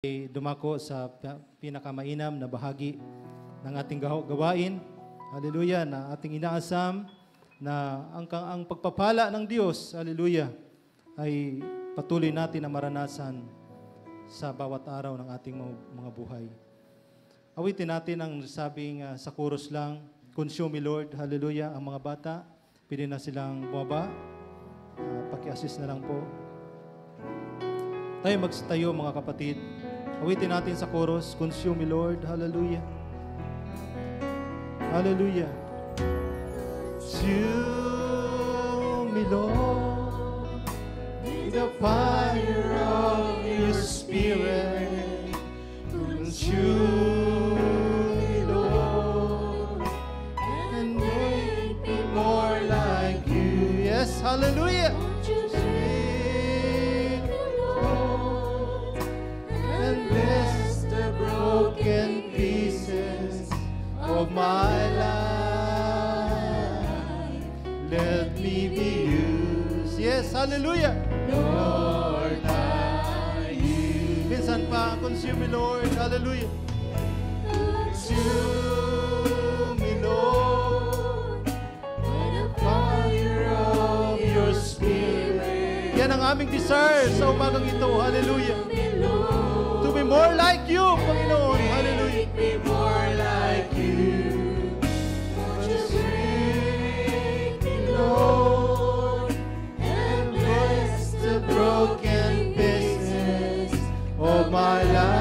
dumako sa pinakamainam na bahagi ng ating gawain. Hallelujah, na ating inaasam na ang pagpapala ng Diyos, hallelujah, ay patuloy natin na maranasan sa bawat araw ng ating mga buhay. Awitin natin ang sabing sa chorus lang, Consume me, Lord, hallelujah. Ang mga bata, pili na silang bumaba. Paki-assist na lang po. Tayo magtayo mga kapatid. Awitin natin sa chorus, Consume me, Lord, hallelujah. Hallelujah. Consume me, Lord, with the fire of your Spirit. Consume me, Lord, and make me more like you. Yes, hallelujah. Broken pieces of my life, let me be used. Yes, hallelujah. Lord, by you. Minsan pa, consume me, Lord, hallelujah. Consume me, Lord, by the fire of your Spirit. Yan ang aming desire sa umagang ito, hallelujah. To be more like you, Panginoon. Hallelujah. Make me more like you. Just make me, Lord, and bless the broken pieces of my life.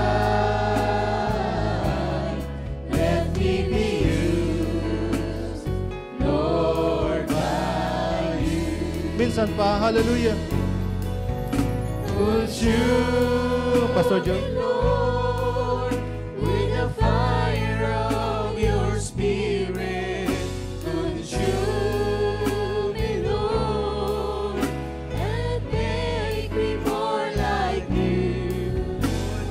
Let me be used, Lord, by you. Minsan pa, hallelujah. Would you, Pastor Joe? Lord, with the fire of your Spirit, consume me, Lord, and make me more like you.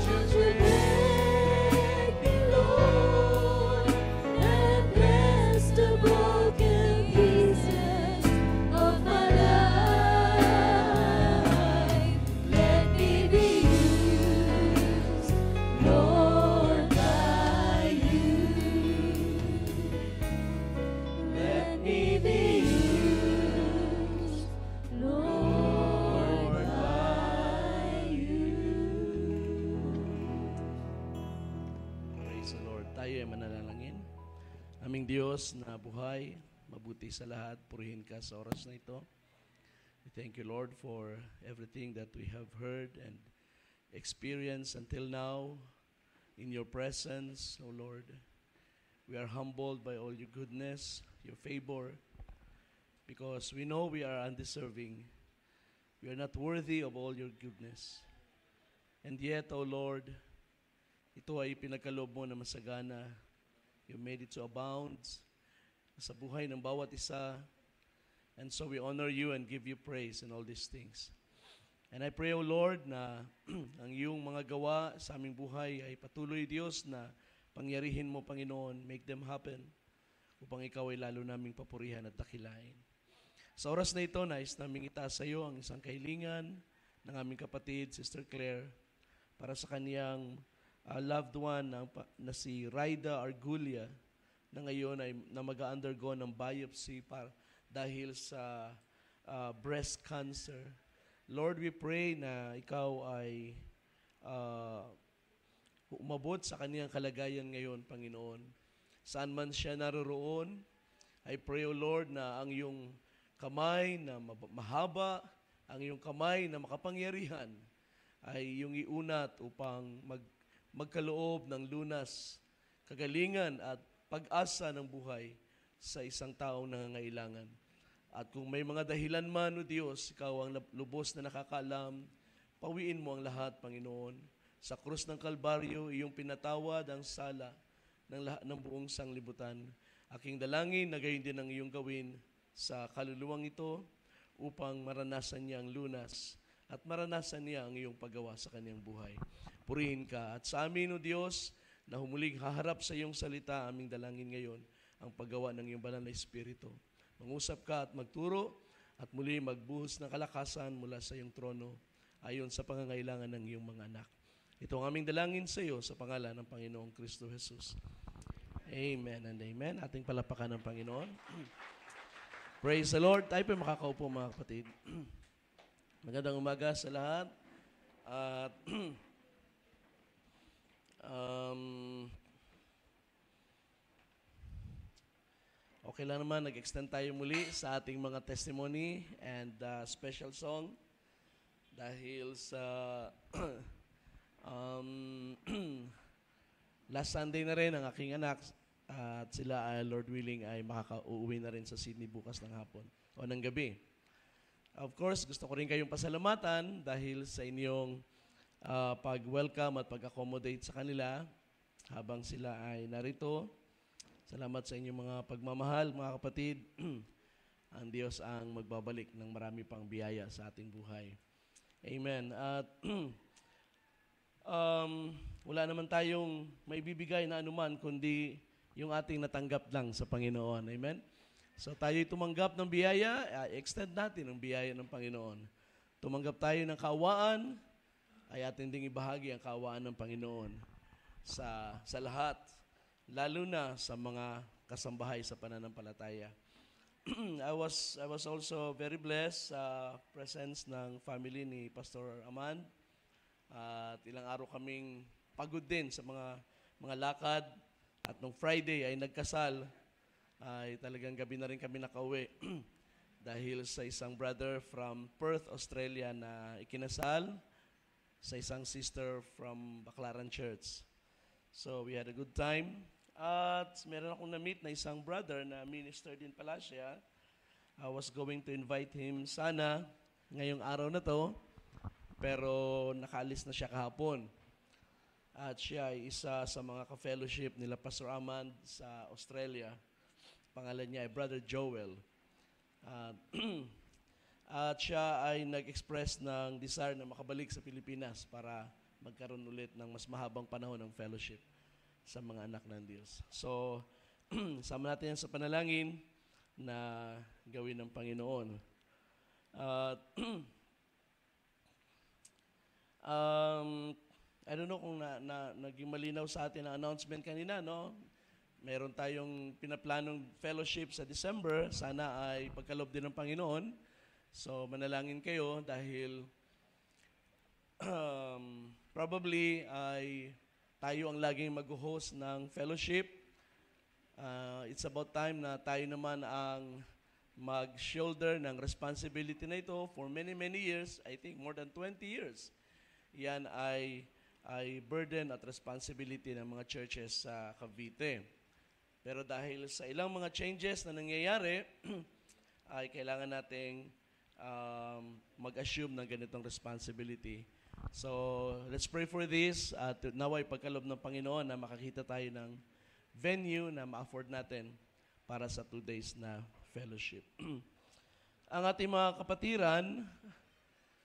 Would you make me, Lord, and bless the broken pieces of my life. Aming Diyos na buhay, mabuti sa lahat, purihin ka sa oras na ito. We thank you, Lord, for everything that we have heard and experienced until now in your presence, O Lord. We are humbled by all your goodness, your favor, because we know we are undeserving. We are not worthy of all your goodness. And yet, O Lord, ito ay pinagkaloob mo na masagana. You made it to abound sa buhay ng bawat isa. And so we honor you and give you praise in all these things. And I pray, O Lord, na ang iyong mga gawa sa aming buhay ay patuloy, Diyos, na pangyarihin mo, Panginoon, make them happen upang ikaw ay lalo naming papurihan at dakilain. Sa oras na ito, nais naming itaas sa iyo ang isang kahilingan ng aming kapatid, Sister Claire, para sa kaniyang loved one na si Raida Argulia na ngayon ay na mag-undergo ng biopsy dahil sa breast cancer. Lord, we pray na ikaw ay umabot sa kaniyang kalagayan ngayon, Panginoon. Saan man siya naroroon, I pray, O Lord, na ang iyong kamay na mahaba, ang iyong kamay na makapangyarihan ay iyong iunat upang magkaloob ng lunas, kagalingan at pag-asa ng buhay sa isang taong nangangailangan. At kung may mga dahilan man, O Diyos, ikaw ang lubos na nakakaalam, pawiin mo ang lahat, Panginoon. Sa krus ng Kalbaryo, iyong pinatawad ang sala ng lahat ng buong sanglibutan. Aking dalangin na gayon din ang iyong gawin sa kaluluwang ito upang maranasan niya ang lunas at maranasan niya ang iyong paggawa sa kanyang buhay. Purihin ka. At sa amin, O Diyos, na humuling haharap sa iyong salita, aming dalangin ngayon, ang paggawa ng iyong banal na Espiritu. Mangusap ka at magturo, at muli magbuhos ng kalakasan mula sa iyong trono, ayon sa pangangailangan ng iyong mga anak. Ito ang aming dalangin sa iyo sa pangalan ng Panginoong Kristo Jesus. Amen and amen. Ating palapakan ng Panginoon. Praise the Lord. Tayo po makakaupo mga kapatid. Magandang umaga sa lahat. At okay lang naman, nag-extend tayo muli sa ating mga testimony and special song dahil sa last Sunday na rin ang aking anak at sila ay Lord willing ay makaka-uwi na rin sa Sydney bukas ng hapon o ng gabi. Of course, gusto ko rin kayong pasalamatan dahil sa inyong pag-welcome at pag-accommodate sa kanila habang sila ay narito. Salamat sa inyong mga pagmamahal, mga kapatid. Ang Diyos ang magbabalik ng marami pang biyaya sa ating buhay. Amen. At wala naman tayong maibibigay na anuman kundi yung ating natanggap lang sa Panginoon. Amen? So tayo'y tumanggap ng biyaya, extend natin ang biyaya ng Panginoon. Tumanggap tayo ng kaawaan, ay atin ding ibahagi ang kaawaan ng Panginoon sa lahat, lalo na sa mga kasambahay sa pananampalataya. I was also very blessed sa presence ng family ni Pastor Amand. At ilang araw kaming pagod din sa mga lakad. At nung Friday ay nagkasal, ay talagang gabi na rin kami nakauwi dahil sa isang brother from Perth, Australia na ikinasal sa isang sister from Baclaran Church. So we had a good time. At meron akong na-meet na isang brother na minister din pala siya. I was going to invite him sana ngayong araw na to. Pero nakaalis na siya kahapon. At siya ay isa sa mga ka-fellowship nila Pastor Amand sa Australia. Pangalan niya ay Brother Joel. At siya ay nag-express ng desire na makabalik sa Pilipinas para magkaroon ulit ng mas mahabang panahon ng fellowship sa mga anak ng Diyos. So, sama natin yan sa panalangin na gawin ng Panginoon. At I don't know kung naging malinaw sa atin ang announcement kanina, no? Meron tayong pinaplanong fellowship sa December. Sana ay pagkaloob din ng Panginoon. So, manalangin kayo dahil probably ay tayo ang laging mag-host ng fellowship. It's about time na tayo naman ang mag-shoulder ng responsibility na ito for many, many years. I think more than 20 years. Yan ay burden at responsibility ng mga churches sa Cavite. Pero dahil sa ilang mga changes na nangyayari, ay kailangan nating mag-assume ng ganitong responsibility. So, let's pray for this. At naway pagkaloob ng Panginoon na makakita tayo ng venue na ma-afford natin para sa 2 days na fellowship. Ang ating mga kapatiran,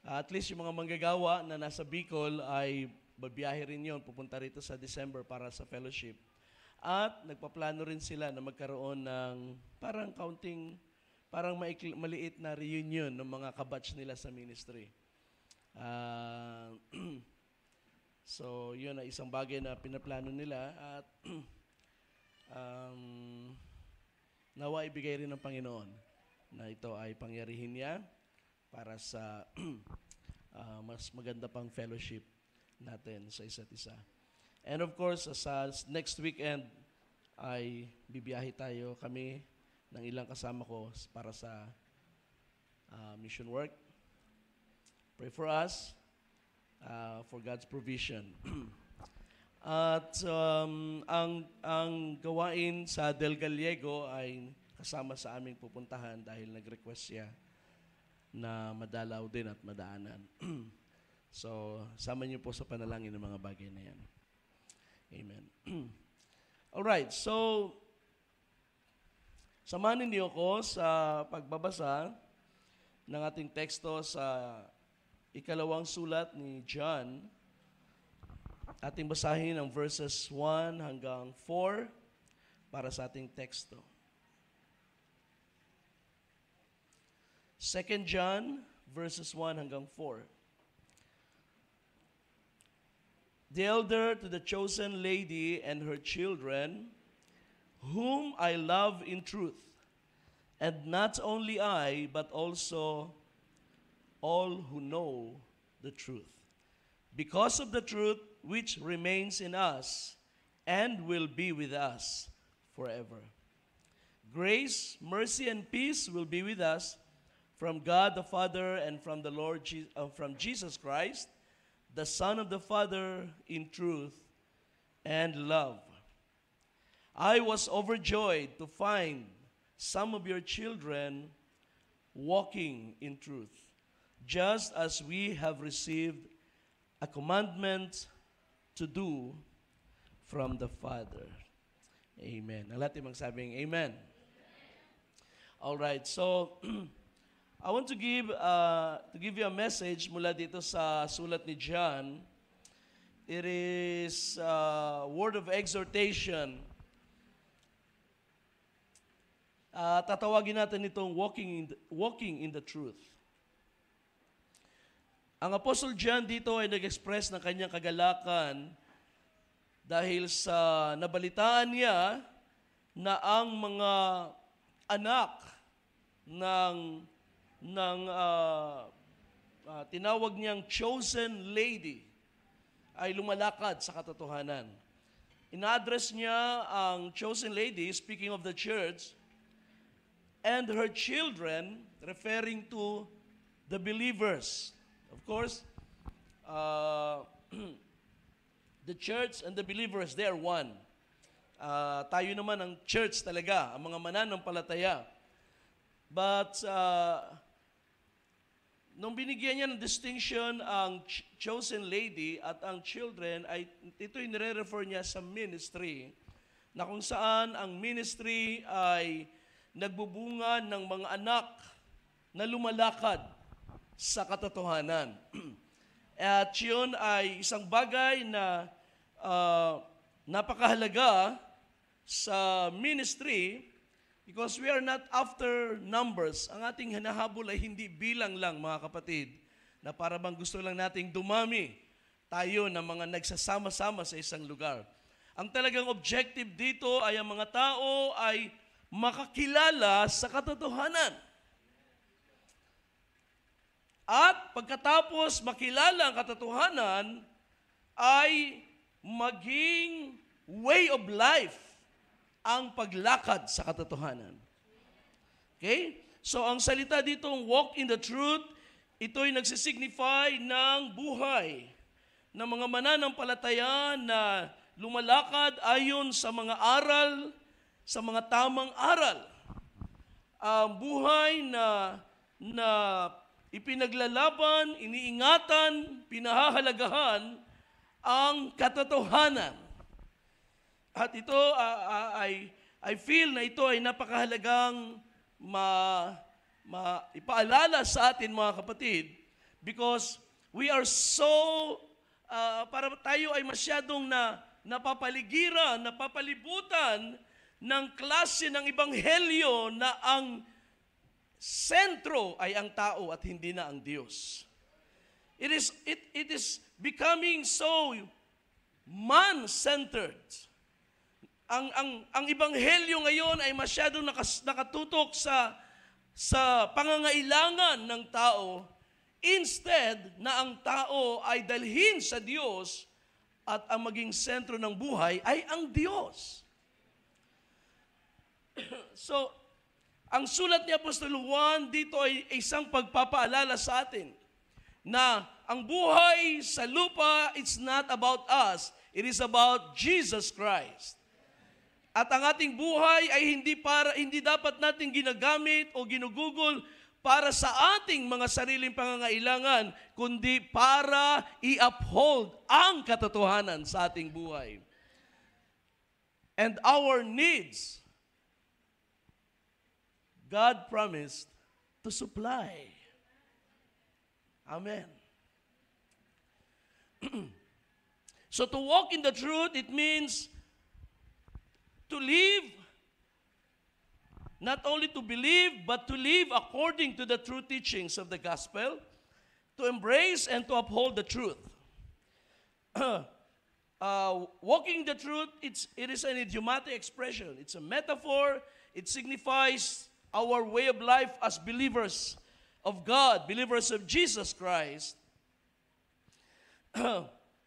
at least yung mga manggagawa na nasa Bicol ay babiyahe rin yon, pupunta rito sa December para sa fellowship. At nagpaplano rin sila na magkaroon ng parang maliit na reunion ng mga kabatch nila sa ministry. So, yun ay isang bagay na pinaplano nila at nawa ibigay rin ng Panginoon na ito ay pangyarihin niya para sa mas maganda pang fellowship natin sa isa't isa. And of course, sa next weekend ay bibiyahe tayo kami ng ilang kasama ko para sa mission work. Pray for us for God's provision. At ang gawain sa Del Gallego ay kasama sa aming pupuntahan dahil nag-request siya na madalaw din at madaanan. So, sama niyo po sa panalangin ng mga bagay na yan. Amen. Alright, so, samahan niyo ko sa pagbabasa ng ating teksto sa ikalawang sulat ni John. Ating basahin ang verses 1 hanggang 4 para sa ating teksto. 2 John verses 1 hanggang 4. the elder to the chosen lady and her children, whom I love in truth, and not only I, but also all who know the truth, because of the truth which remains in us and will be with us forever. Grace, mercy, and peace will be with us from God the Father and from the from Jesus Christ, the Son of the Father, in truth and love. I was overjoyed to find some of your children walking in truth, just as we have received a commandment to do from the Father. Amen. Ang lahat yung magsabing amen. All right, so I want to give you a message mula dito sa sulat ni John. It is a word of exhortation. Tatawagin natin itong walking in the truth. Ang Apostle John dito ay nag-express ng kanyang kagalakan dahil sa nabalitaan niya na ang mga anak ng tinawag niyang chosen lady ay lumalakad sa katotohanan. Ina-address niya ang chosen lady, speaking of the church, and her children, referring to the believers. Of course, the church and the believers, they are one. Tayo naman ang church talaga, ang mga mananampalataya. But nung binigyan niya ng distinction ang chosen lady at ang children, ay ito'y nire-refer niya sa ministry, na kung saan ang ministry ay nagbubunga ng mga anak na lumalakad sa katotohanan. At yun ay isang bagay na napakahalaga sa ministry, because we are not after numbers. Ang ating hinahabol ay hindi bilang lang, mga kapatid, na para bang gusto lang nating dumami tayo ng mga nagsasama-sama sa isang lugar. Ang talagang objective dito ay ang mga tao ay makakilala sa katotohanan. At pagkatapos makilala ang katotohanan, ay maging way of life ang paglakad sa katotohanan. Okay? So ang salita ditong walk in the truth, ito'y nagsisignify ng buhay ng mga mananampalataya na lumalakad ayon sa mga aral, sa mga tamang aral. Ang buhay na ipinaglalaban, iniingatan, pinahahalagahan ang katotohanan. At ito, I feel na ito ay napakahalagang ipaalala sa atin, mga kapatid, because we are so, para tayo ay masyadong napapaligiran, napapalibutan ng klase ng ebanghelyo na ang sentro ay ang tao at hindi na ang Diyos. It is becoming so man-centered. Ang ebanghelyo ngayon ay masyadong nakatutok sa pangangailangan ng tao, instead na ang tao ay dalhin sa Diyos at ang maging sentro ng buhay ay ang Diyos. So, ang sulat ni Apostol Juan dito ay isang pagpapaalala sa atin na ang buhay sa lupa, it's not about us, it is about Jesus Christ. At ang ating buhay ay hindi dapat natin ginagamit o ginugugol para sa ating mga sariling pangangailangan, kundi para i-uphold ang katotohanan sa ating buhay. And our needs, God promised to supply. Amen. So to walk in the truth, it means to live, not only to believe, but to live according to the true teachings of the gospel, to embrace and to uphold the truth. walking the truth, it is an idiomatic expression. It's a metaphor. It signifies our way of life as believers of God, believers of Jesus Christ.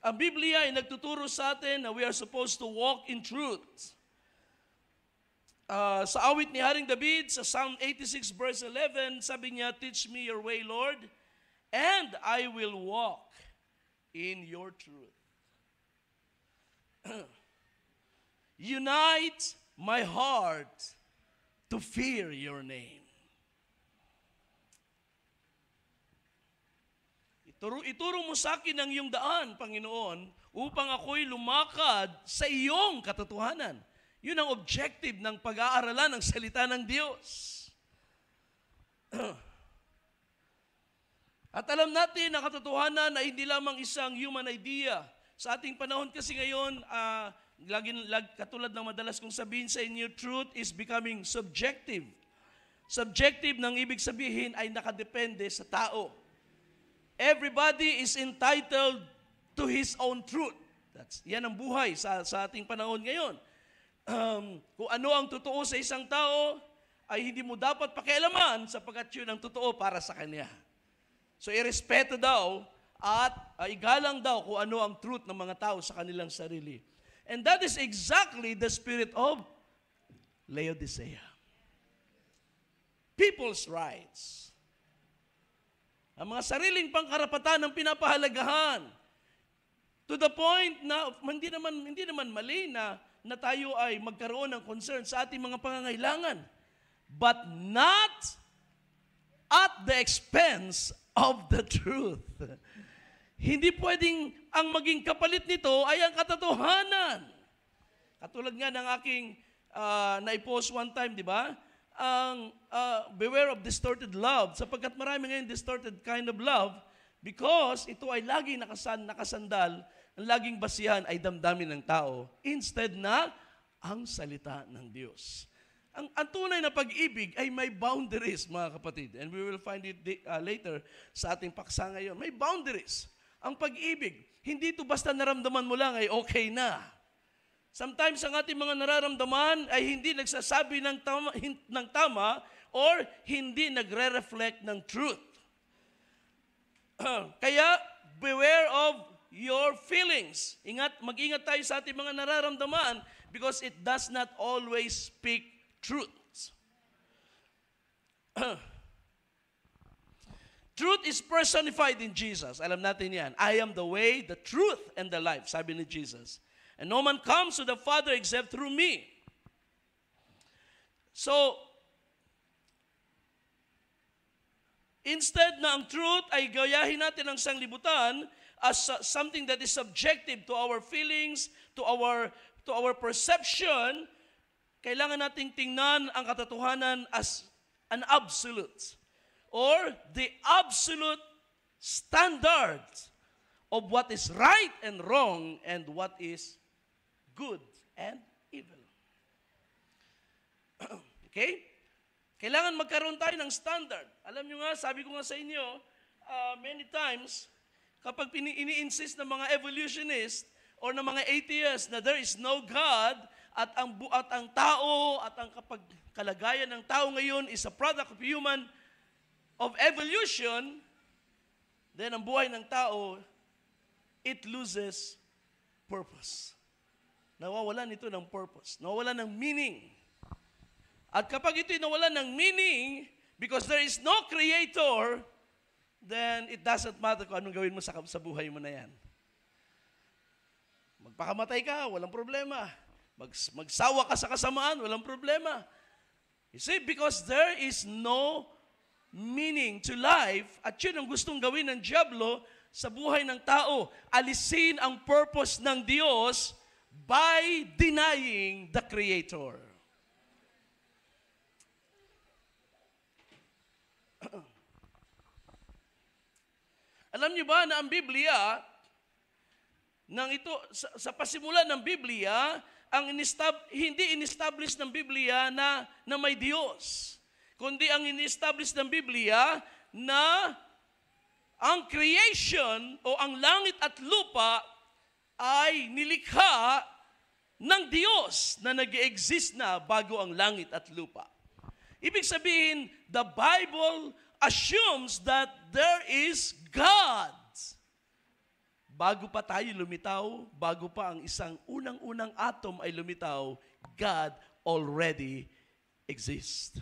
Ang Biblia ay nagtuturo sa atin na we are supposed to walk in truth. Sa awit ni Haring David, sa Psalm 86 verse 11, sabi niya, "Teach me your way, Lord, and I will walk in your truth." Unite my heart to fear your name. Ituro mo sa akin ang iyong daan, Panginoon, upang ako'y lumakad sa iyong katotohanan. Yun ang objective ng pag-aaralan ng salita ng Diyos. At alam natin na katotohanan na hindi lamang isang human idea. Sa ating panahon kasi ngayon, katulad ng madalas kong sabihin sa inyo, truth is becoming subjective. Subjective ng ibig sabihin ay nakadepende sa tao. Everybody is entitled to his own truth. Yan ang buhay sa ating panahon ngayon. Kung ano ang totoo sa isang tao, ay hindi mo dapat pakialaman sapagkat yun ang totoo para sa kanya. So, irespeto daw at igalang daw kung ano ang truth ng mga tao sa kanilang sarili. And that is exactly the spirit of Laodicea. People's rights. Ang mga sariling pangkarapatan ang pinapahalagahan. To the point na hindi naman mali na tayo ay magkaroon ng concern sa ating mga pangangailangan. But not at the expense of the truth. Hindi pwedeng ang maging kapalit nito ay ang katotohanan. Katulad nga ng aking na-post one time, di ba? Ang beware of distorted love, sapagkat marami ngayon distorted kind of love because ito ay laging nakasandal, ang laging basihan ay damdamin ng tao instead na ang salita ng Diyos. Ang tunay na pag-ibig ay may boundaries, mga kapatid. And we will find it later sa ating paksa ngayon. May boundaries. Ang pag-ibig, hindi ito basta naramdaman mo lang ay okay na. Sometimes ang ating mga nararamdaman ay hindi nagsasabi ng tama or hindi nagre-reflect ng truth. Kaya, beware of your feelings. Mag-ingat tayo sa ating mga nararamdaman because it does not always speak truth. Truth is personified in Jesus. Alam natin yan. I am the way, the truth, and the life, sabi ni Jesus. And no man comes to the Father except through me. So, instead na ang truth ay gayahin natin ang sanglibutan as something that is subjective to our feelings, to our perception, kailangan nating tingnan ang katotohanan as an absolute or the absolute standard of what is right and wrong and what is good and evil. Okay? Kailangan magkaroon tayo ng standard. Alam nyo nga, sabi ko nga sa inyo, many times, kapag ini-insist ng mga evolutionists or ng mga atheists na there is no God at ang tao at ang kalagayan ng tao ngayon is a product of evolution, then ang buhay ng tao, it loses purpose. Nawawalan ito ng purpose. Nawawalan ng meaning. At kapag ito'y nawalan ng meaning, because there is no creator, then it doesn't matter kung anong gawin mo sa buhay mo na yan. Magpakamatay ka, walang problema. Magsawa ka sa kasamaan, walang problema. You see, because there is no meaning to life, at yun ang gustong gawin ng dyablo sa buhay ng tao, alisin ang purpose ng Diyos by denying the Creator. Alam niyo ba na ang Biblia, sa pasimulan ng Biblia, hindi in-establish ng Biblia na may Diyos, kundi ang in-establish ng Biblia na ang creation o ang langit at lupa ay nilikha ng Diyos na nag-exist na bago ang langit at lupa. Ibig sabihin, the Bible assumes that there is God. Bago pa tayo lumitaw, bago pa ang isang unang-unang atom ay lumitaw, God already exists.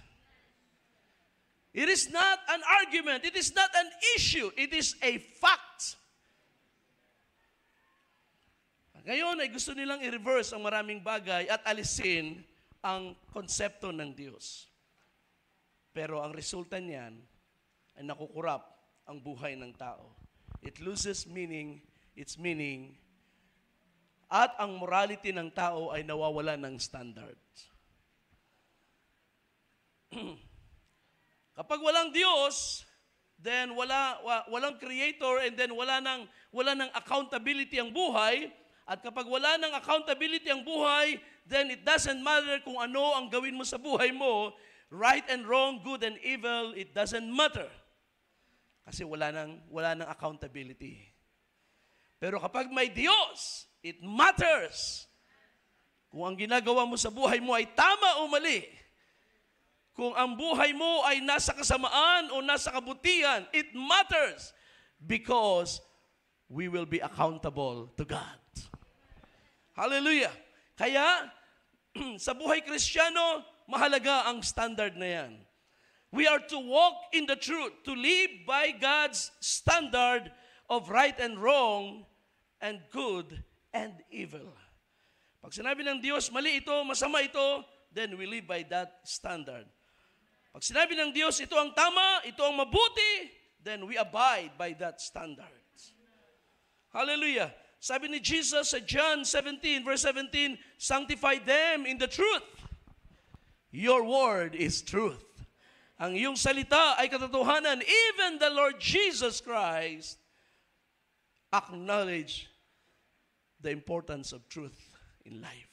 It is not an argument. It is not an issue. It is a fact. Ngayon ay gusto nilang i-reverse ang maraming bagay at alisin ang konsepto ng Diyos. Pero ang resulta niyan ay nakukurap ang buhay ng tao. It loses its meaning, at ang morality ng tao ay nawawala ng standards. Kapag walang Diyos, then walang creator, and then wala nang accountability ang buhay. At kapag wala nang accountability ang buhay, then it doesn't matter kung ano ang gawin mo sa buhay mo, right and wrong, good and evil, it doesn't matter. Kasi wala nang accountability. Pero kapag may Diyos, it matters. Kung ang ginagawa mo sa buhay mo ay tama o mali. Kung ang buhay mo ay nasa kasamaan o nasa kabutihan, it matters. Because we will be accountable to God. Hallelujah. Kaya, sa buhay Kristiyano, mahalaga ang standard na yan. We are to walk in the truth, to live by God's standard of right and wrong, and good and evil. Pag sinabi ng Diyos, mali ito, masama ito, then we live by that standard. Pag sinabi ng Diyos, ito ang tama, ito ang mabuti, then we abide by that standard. Hallelujah. Sabi ni Jesus sa John 17, verse 17, sanctify them in the truth. Your word is truth. Ang iyong salita ay katotohanan. Even the Lord Jesus Christ acknowledge the importance of truth in life.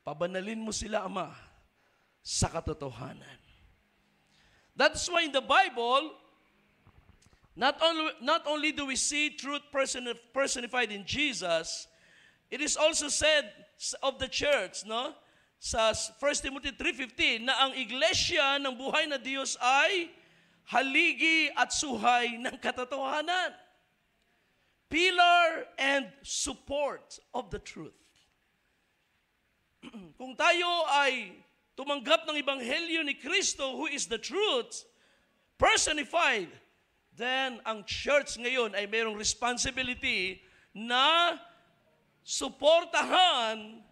Pabanalin mo sila, Ama, sa katotohanan. That's why in the Bible, not only do we see truth personified in Jesus, it is also said of the church, no? Sa 1 Timothy 3:15, na ang iglesia ng buhay na Diyos ay haligi at suhay ng katotohanan. Pillar and support of the truth. Kung tayo ay tumanggap ng Ebanghelyo ni Kristo, who is the truth, personified, then ang church ngayon ay mayroong responsibility na suportahan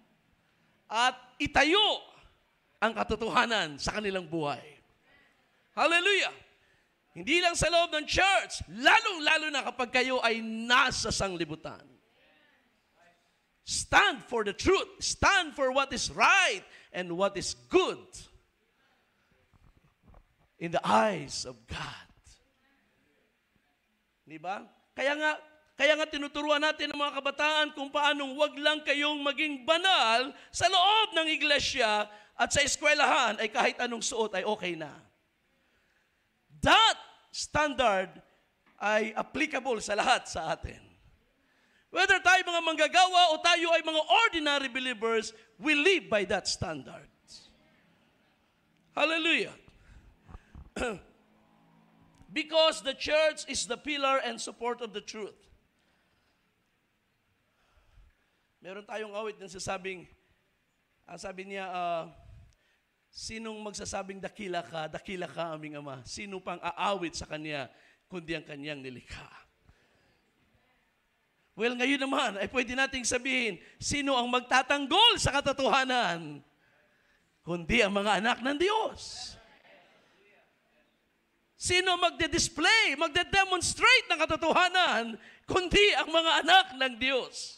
at itayo ang katotohanan sa kanilang buhay. Hallelujah! Hindi lang sa loob ng church, lalo na kapag kayo ay nasa sanglibutan. Stand for the truth. Stand for what is right and what is good in the eyes of God. Diba? Kaya nga tinuturuan natin ng mga kabataan kung paanong wag lang kayong maging banal sa loob ng iglesia at sa eskwelahan ay kahit anong suot ay okay na. That standard ay applicable sa lahat sa atin. Whether tayo mga manggagawa o tayo ay mga ordinary believers, we live by that standard. Hallelujah. Because the church is the pillar and support of the truth. Meron tayong awit na sasabing, sabi niya, sinong magsasabing dakila ka aming Ama? Sino pang aawit sa Kanya, kundi ang Kanyang nilikha? Well, ngayon naman, ay pwede nating sabihin, sino ang magtatanggol sa katotohanan, kundi ang mga anak ng Diyos? Sino magde-display, magde-demonstrate ng katotohanan, kundi ang mga anak ng Diyos?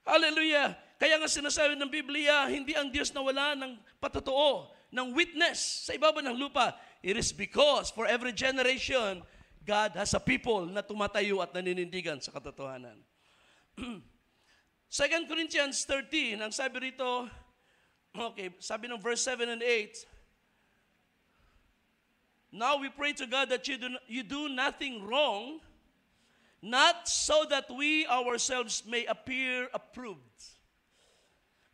Hallelujah! Kaya nga sinasabi ng Biblia, hindi ang Diyos na wala ng patotoo, ng witness sa ibaba ng lupa. It is because for every generation, God has a people na tumatayo at naninindigan sa katotohanan. 2 Corinthians 13, ang sabi rito, okay, sabi ng verse 7 and 8, now we pray to God that you do nothing wrong, not so that we ourselves may appear approved,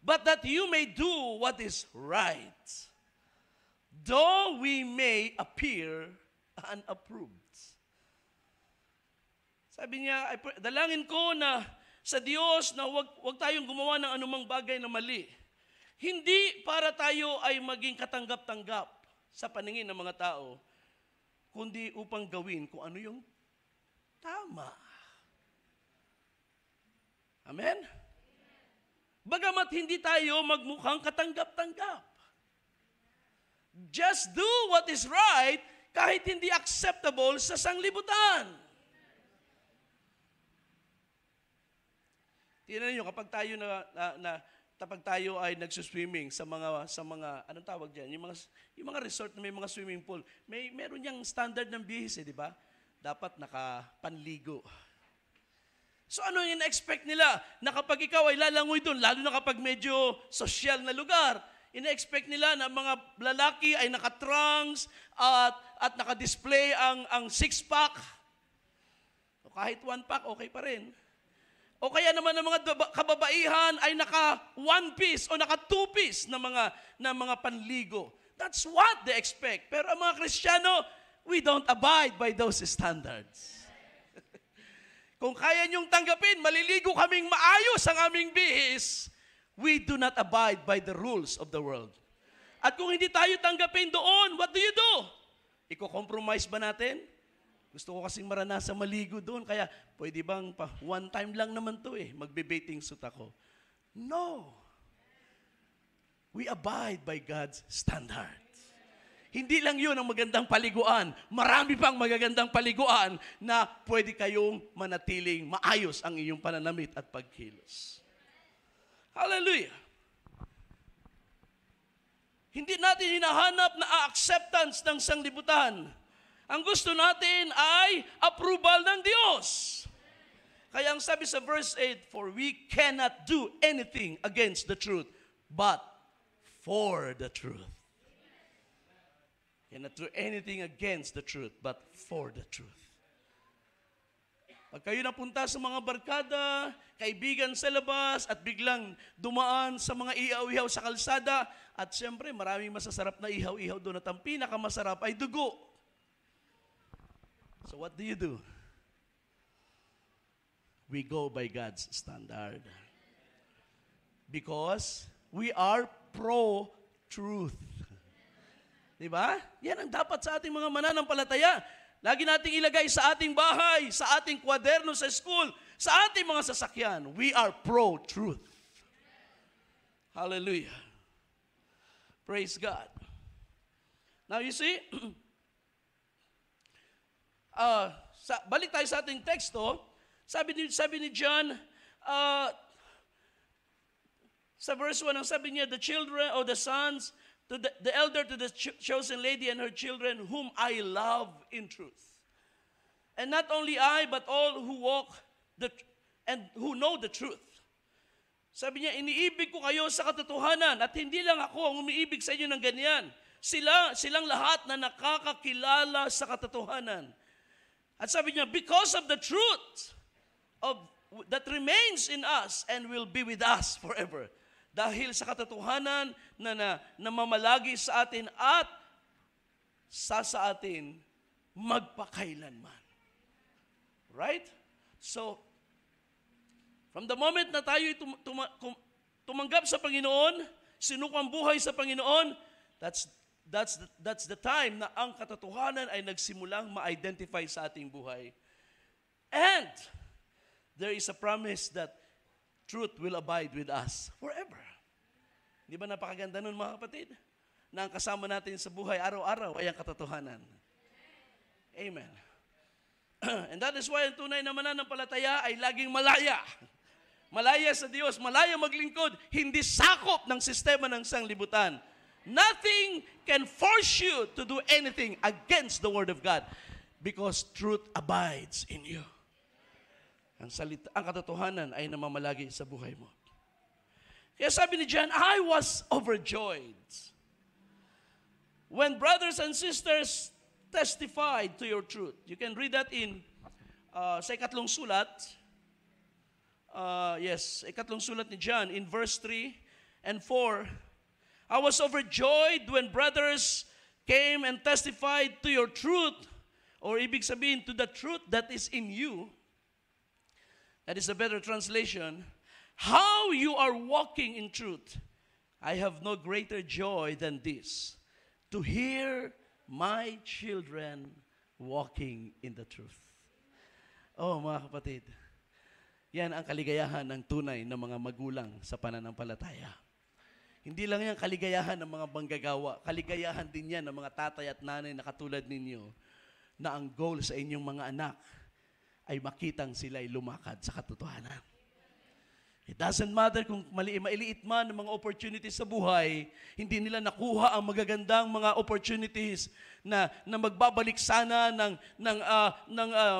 but that you may do what is right, though we may appear unapproved. Sabi niya, dalangin ko na sa Diyos na wag tayong gumawa ng anumang bagay na mali. Hindi para tayo ay maging katanggap-tanggap sa paningin ng mga tao, kundi upang gawin kung ano yung tama. Amen? Bagamat hindi tayo magmukhang katanggap-tanggap. Just do what is right kahit hindi acceptable sa sanglibutan. Tingnan niyo kapag tayo ay nagsuswimming sa mga anong tawag diyan, yung mga resort na may mga swimming pool, meron yang standard ng bihis, di ba? Dapat nakapanligo. So ano yung ina-expect nila? Na kapag ikaw ay lalangoy doon, lalo na kapag medyo social na lugar, ina-expect nila na mga lalaki ay naka-trunks at naka-display ang six-pack. O kahit one-pack, okay pa rin. O kaya naman ng mga kababaihan ay naka one-piece o naka two-piece na mga panligo. That's what they expect. Pero ang mga Kristiyano, we don't abide by those standards. Kung kaya niyong tanggapin, maliligo kaming maayos ang aming bihis, we do not abide by the rules of the world. At kung hindi tayo tanggapin doon, what do? Iko-compromise ba natin? Gusto ko kasing maranasan maligo doon, kaya pwede bang one time lang naman to magbe-bathing suit ako. No. We abide by God's standards. Hindi lang yun ang magandang paliguan. Marami pang magagandang paliguan na pwede kayong manatiling maayos ang iyong pananamit at pagkilos. Hallelujah. Hindi natin hinahanap na acceptance ng sanglibutan. Ang gusto natin ay approval ng Diyos. Kaya ang sabi sa verse 8, for we cannot do anything against the truth, but for the truth. Cannot do anything against the truth, but for the truth. Pag kayo napunta sa mga barkada, kaibigan sa labas, at biglang dumaan sa mga ihaw-ihaw sa kalsada, at siyempre maraming masasarap na ihaw-ihaw doon at ang pinakamasarap ay dugo. So what do? We go by God's standard. Because we are pro-truth. Diba? Yan ang dapat sa ating mga mananampalataya. Lagi nating ilagay sa ating bahay, sa ating kwaderno sa school, sa ating mga sasakyan. We are pro-truth. Hallelujah. Praise God. Now you see, balik tayo sa ating teksto. Sabi ni John, sa verse 1, ang sabi niya, the children or the sons, to the elder to the chosen lady and her children, whom I love in truth. And not only I, but all who walk and who know the truth. Sabi niya, iniibig ko kayo sa katotohanan, at hindi lang ako ang umiibig sa inyo ng ganyan. Silang lahat na nakakakilala sa katotohanan. At sabi niya, because of the truth that remains in us and will be with us forever. Dahil sa katotohanan na namamalagi sa atin at sa atin magpakailanman. Right? So, from the moment na tayo tumanggap sa Panginoon, sinukang buhay sa Panginoon, that's the time na ang katotohanan ay nagsimulang ma-identify sa ating buhay. And there is a promise that truth will abide with us forever. Di ba napakaganda nun, mga kapatid? Na ang kasama natin sa buhay araw-araw ay ang katotohanan. Amen. And that is why ang tunay na mananampalataya ay laging malaya. Malaya sa Diyos, malaya maglingkod, hindi sakop ng sistema ng sanglibutan. Nothing can force you to do anything against the Word of God because truth abides in you. Ang katotohanan ay namamalagi sa buhay mo. Kaya sabi ni John, I was overjoyed when brothers and sisters testified to your truth. You can read that in sa ikatlong sulat, ikatlong sulat ni John in verse 3 and 4, I was overjoyed when brothers came and testified to your truth, or ibig sabihin, to the truth that is in you. That is a better translation. How you are walking in truth. I have no greater joy than this, to hear my children walking in the truth. Oh, mga kapatid, yan ang kaligayahan ng tunay na mga magulang sa pananampalataya. Hindi lang yan kaligayahan ng mga manggagawa, kaligayahan din yan ng mga tatay at nanay na katulad ninyo, na ang goal sa inyong mga anak ay makitang sila'y lumakad sa katotohanan. It doesn't matter kung mailiit man ang mga opportunities sa buhay, hindi nila nakuha ang magagandang mga opportunities na magbabalik sana ng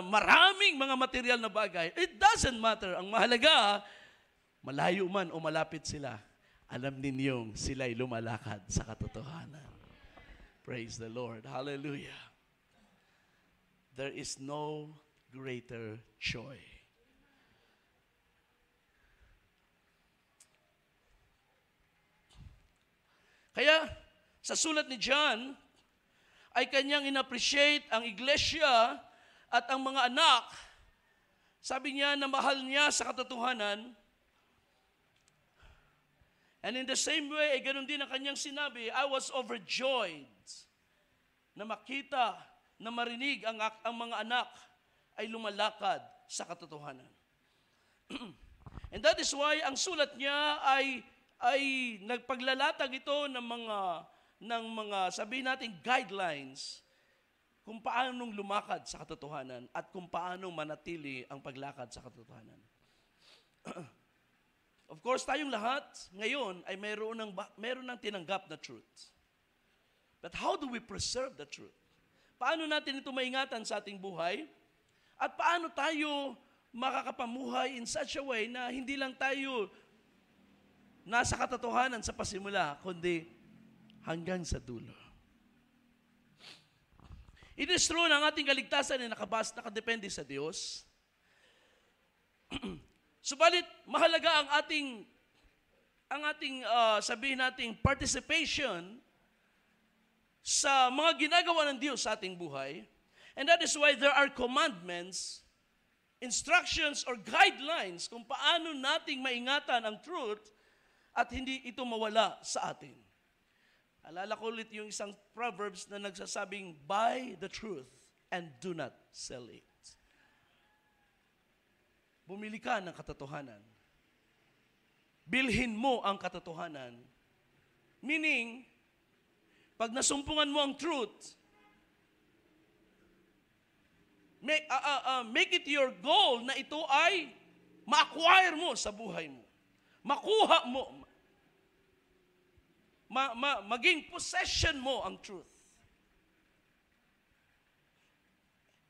maraming mga material na bagay. It doesn't matter. Ang mahalaga, malayo man o malapit sila, alam ninyong sila'y lumalakad sa katotohanan. Praise the Lord. Hallelujah. There is no greater joy. Kaya, sa sulat ni John, ay kanyang inappreciate ang iglesia at ang mga anak. Sabi niya na mahal niya sa katotohanan. And in the same way, ay ganun din ang kanyang sinabi, I was overjoyed na makita, na marinig ang mga anak ay lumalakad sa katotohanan. And that is why ang sulat niya ay nagpaglalatag ito ng mga sabihin natin guidelines kung paano lumakad sa katotohanan at kung paano manatili ang paglakad sa katotohanan. Of course, tayong lahat ngayon ay meron ng tinanggap na truth. But how do we preserve the truth? Paano natin ito maingatan sa ating buhay? At paano tayo makakapamuhay in such a way na hindi lang tayo nasa katotohanan sa pasimula, kundi hanggang sa dulo. It is true na ang ating kaligtasan ay nakadepende sa Diyos. Subalit, mahalaga ang ating sabihin nating participation sa mga ginagawa ng Diyos sa ating buhay. And that is why there are commandments, instructions, or guidelines kung paano nating maingatan ang truth at hindi ito mawala sa atin. Alala ko ulit yung isang Proverbs na nagsasabing, buy the truth and do not sell it. Bumili ka ng katotohanan. Bilhin mo ang katotohanan. Meaning, pag nasumpungan mo ang truth, make it your goal na ito ay ma-acquire mo sa buhay mo. Makuha mo. Maging possession mo ang truth.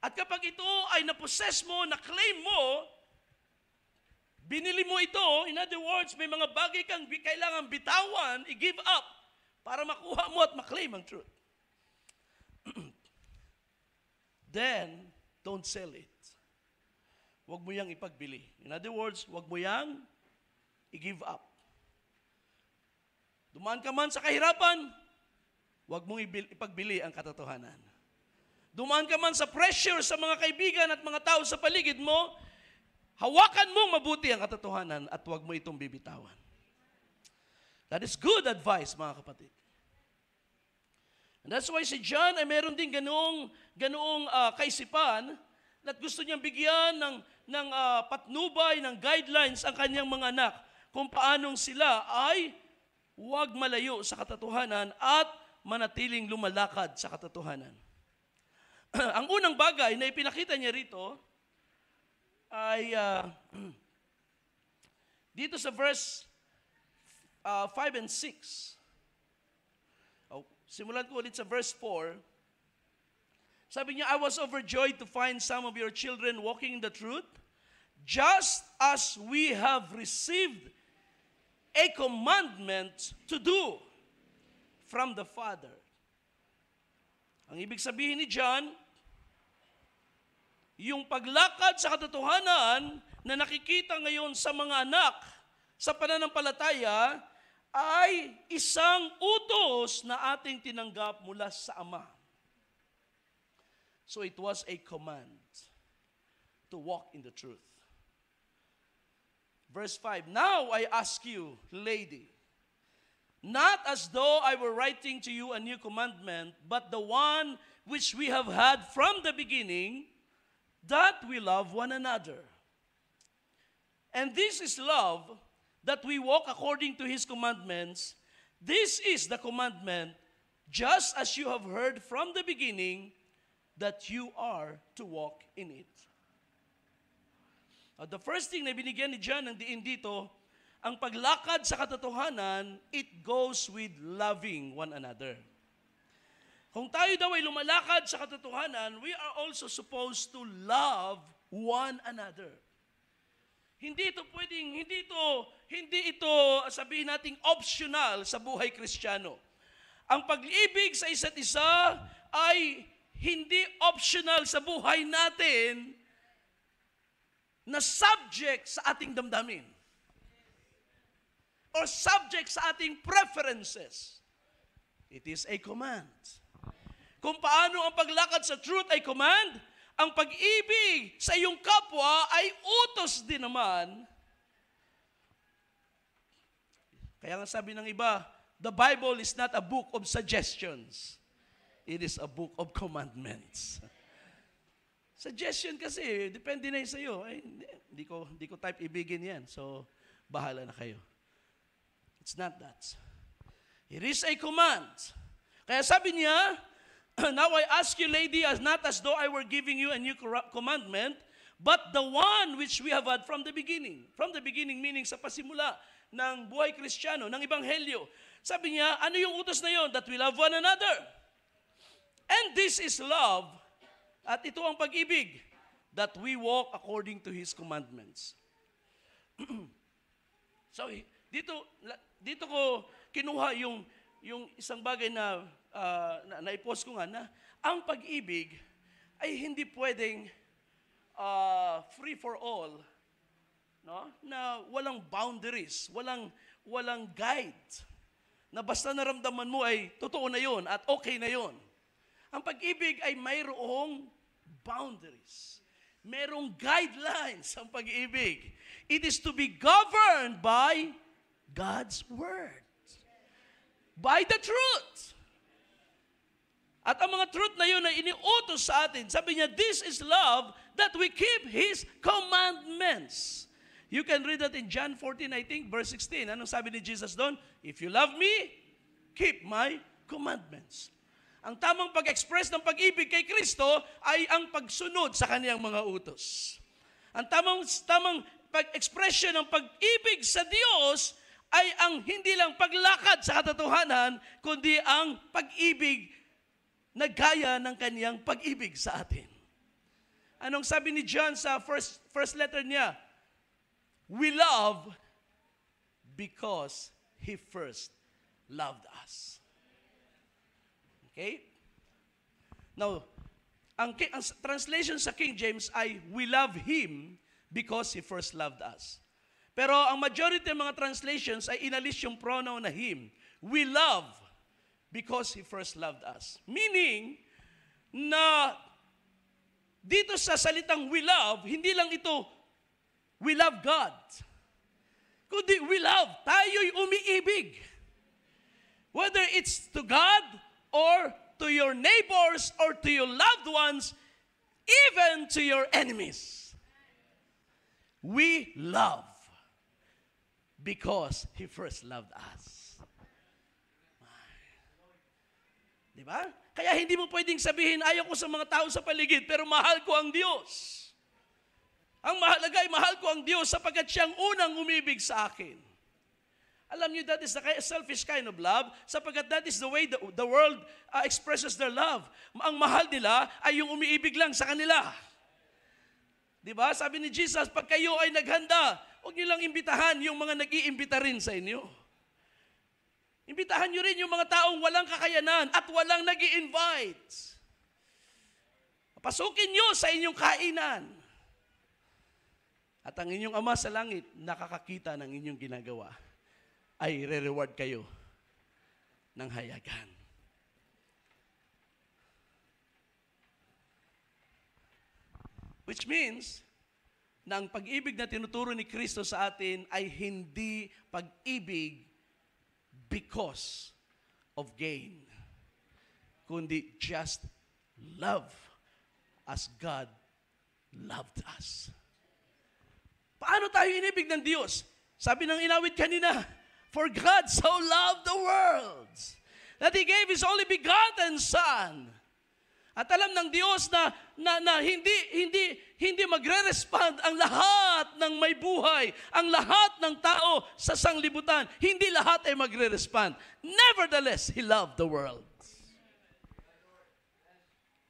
At kapag ito ay na-possess mo, na-claim mo, binili mo ito, in other words, may mga bagay kang kailangan bitawan, i-give up, para makuha mo at ma-claim ang truth. Then, don't sell it. Huwag mo yang ipagbili. In other words, huwag mo yang i-give up. Dumaan ka man sa kahirapan, huwag mong ipagbili ang katotohanan. Dumaan ka man sa pressure sa mga kaibigan at mga tao sa paligid mo, hawakan mong mabuti ang katotohanan at huwag mo itong bibitawan. That is good advice, mga kapatid. And that's why si John ay meron din ganoong kaisipan at gusto niyang bigyan ng patnubay, ng guidelines ang kanyang mga anak kung paanong sila ay huwag malayo sa katotohanan at manatiling lumalakad sa katotohanan. Ang unang bagay na ipinakita niya rito ay dito sa verse 5 and 6. Simulan ko ulit sa verse 4. Sabi niya, I was overjoyed to find some of your children walking in the truth, just as we have received a commandment to do from the Father. Ang ibig sabihin ni John, yung paglakad sa katotohanan na nakikita ngayon sa mga anak sa pananampalataya ay isang utos na ating tinanggap mula sa Ama. So it was a command to walk in the truth. Verse 5, now I ask you, lady, not as though I were writing to you a new commandment, but the one which we have had from the beginning, that we love one another. And this is love, that we walk according to His commandments. This is the commandment, just as you have heard from the beginning, that you are to walk in it. The first thing na binigyan ni John ng diin dito, ang paglakad sa katotohanan, it goes with loving one another. Kung tayo daw ay lumalakad sa katotohanan, we are also supposed to love one another. Hindi ito sabihin nating optional sa buhay Kristiyano. Ang pag-ibig sa isa't isa ay hindi optional sa buhay natin na subject sa ating damdamin or subject sa ating preferences. It is a command. Kung paano ang paglakad sa truth ay command, ang pag-ibig sa iyong kapwa ay utos din naman. Kaya nga sabi ng iba, the Bible is not a book of suggestions. It is a book of commandments. Suggestion kasi, depende na yun sa'yo. Ay, hindi ko type ibigin yan. So, bahala na kayo. It's not that. It is a command. Kaya sabi niya, now I ask you, lady, not as though I were giving you a new commandment, but the one which we have had from the beginning. From the beginning meaning sa pasimula ng buhay Kristiyano, ng Ebanghelyo. Sabi niya, ano yung utos na yon? That we love one another. And this is love. At ito ang pag-ibig, that we walk according to His commandments. So, dito ko kinuha yung isang bagay na naipost ko nga na ang pag-ibig ay hindi pwedeng free for all, no? Na walang boundaries, walang guide. Na basta naramdaman mo ay totoo na 'yon at okay na 'yon. Ang pag-ibig ay mayroong boundaries. Merong guidelines ang pag-ibig. It is to be governed by God's Word. By the truth. At ang mga truth na yun ay iniutos sa atin. Sabi niya, this is love, that we keep His commandments. You can read that in John 14, I think, verse 16. Anong sabi ni Jesus doon? If you love me, keep my commandments. Ang tamang pag-express ng pag-ibig kay Kristo ay ang pagsunod sa kaniyang mga utos. Ang tamang pag-expression ng pag-ibig sa Diyos ay ang hindi lang paglakad sa katotohanan, kundi ang pag-ibig na gaya ng kaniyang pag-ibig sa atin. Anong sabi ni John sa first letter niya? We love because He first loved us. Okay? Now, ang translation sa King James ay, we love Him because He first loved us. Pero ang majority ng mga translations ay inalis yung pronoun na Him. We love because He first loved us. Meaning, na dito sa salitang we love, hindi lang ito, we love God. Kundi we love, tayo'y umiibig. Whether it's to God, or to your neighbors, or to your loved ones, even to your enemies. We love because He first loved us. Diba? Kaya hindi mo pwedeng sabihin, ayaw ko sa mga tao sa paligid, pero mahal ko ang Diyos. Ang mahalaga ay mahal ko ang Diyos sapagkat Siyang unang umibig sa akin. Alam niyo, that is the selfish kind of love, sapagkat that is the way the world expresses their love. Ang mahal nila ay yung umiibig lang sa kanila. Diba? Sabi ni Jesus, pag kayo ay naghanda, huwag niyo lang imbitahan yung mga nag-iimbita rin sa inyo. Imbitahan niyo rin yung mga taong walang kakayanan at walang nag-i-invite. Papasukin nyo sa inyong kainan. At ang inyong Ama sa langit, nakakakita ng inyong ginagawa, ay re-reward kayo ng hayagan. Which means, na ang pag-ibig na tinuturo ni Kristo sa atin ay hindi pag-ibig because of gain, kundi just love as God loved us. Paano tayo inibig ng Diyos? Sabi ng inawit kanina, for God so loved the world that He gave His only begotten Son. At alam ng Diyos na hindi magre-respond ang lahat ng may buhay, ang lahat ng tao sa sanglibutan. Hindi lahat ay magre-respond. Nevertheless, He loved the world.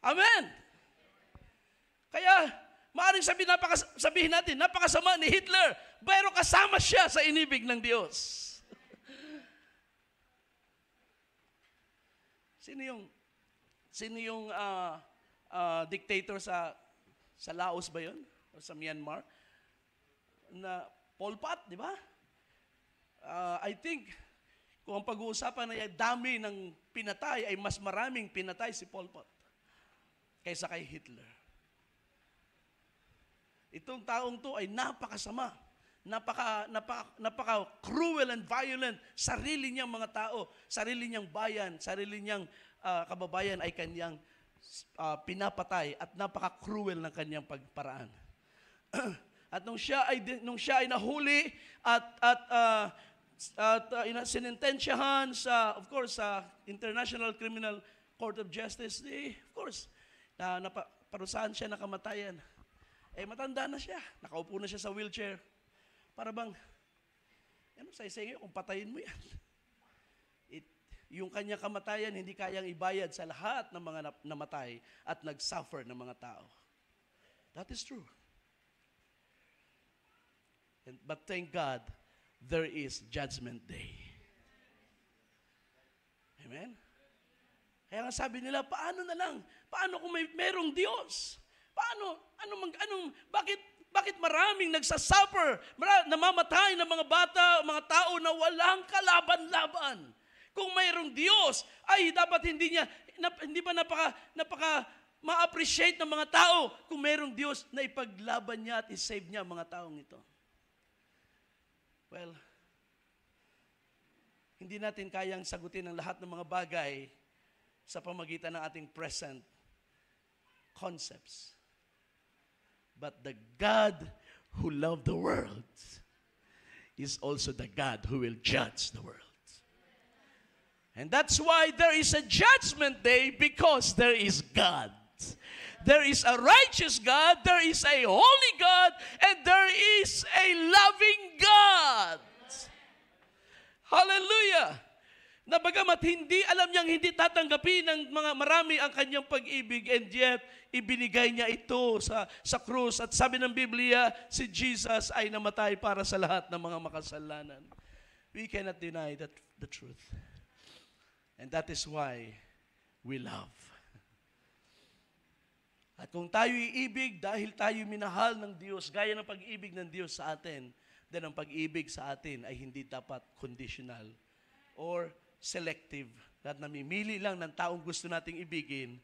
Amen. Kaya, maaaring sabihin natin, napakasama ni Hitler, pero kasama siya sa inibig ng Diyos. Sino yung dictator sa Laos ba yun? O sa Myanmar? Na Pol Pot, di ba? I think, kung ang pag-uusapan ay dami ng pinatay, ay mas maraming pinatay si Pol Pot kaysa kay Hitler. Itong taong to ay napakasama, napaka-cruel and violent. Sarili niyang mga tao, sarili niyang bayan, sarili niyang kababayan ay kanyang pinapatay at napaka-cruel ng kanyang pagparaan. At nung siya ay nahuli at sinentensyahan sa, of course, sa International Criminal Court of Justice, of course, parusahan siya na kamatayan. Matanda na siya. Nakaupo na siya sa wheelchair. Para bang, sa iyo, kung patayin mo yan. Yung kanyang kamatayan, hindi kayang ibayad sa lahat ng mga namatay at nag-suffer ng mga tao. That is true. But thank God, there is Judgment Day. Amen? Kaya nga sabi nila, paano na lang? Paano kung merong Diyos? Bakit maraming nagsasuffer, namamatay ng mga bata, mga tao na walang kalaban-laban? Kung mayroong Diyos, ay dapat hindi ba napaka ma-appreciate ng mga tao kung mayroong Diyos na ipaglaban niya at isave niya ang mga taong ito? Well, hindi natin kayang sagutin ang lahat ng mga bagay sa pamagitan ng ating present concepts. But the God who loved the world is also the God who will judge the world. And that's why there is a judgment day, because there is God. There is a righteous God, there is a holy God, and there is a loving God. Hallelujah! Na bagamat alam niyang hindi tatanggapin ng mga marami ang kanyang pag-ibig, and yet, ibinigay niya ito sa krus. At sabi ng Biblia, si Jesus ay namatay para sa lahat ng mga makasalanan. We cannot deny the truth. And that is why we love. At kung tayo iibig dahil tayo minahal ng Diyos, gaya ng pag-ibig ng Diyos sa atin, then ang pag-ibig sa atin ay hindi dapat conditional or selective. At namimili lang ng taong gusto nating ibigin.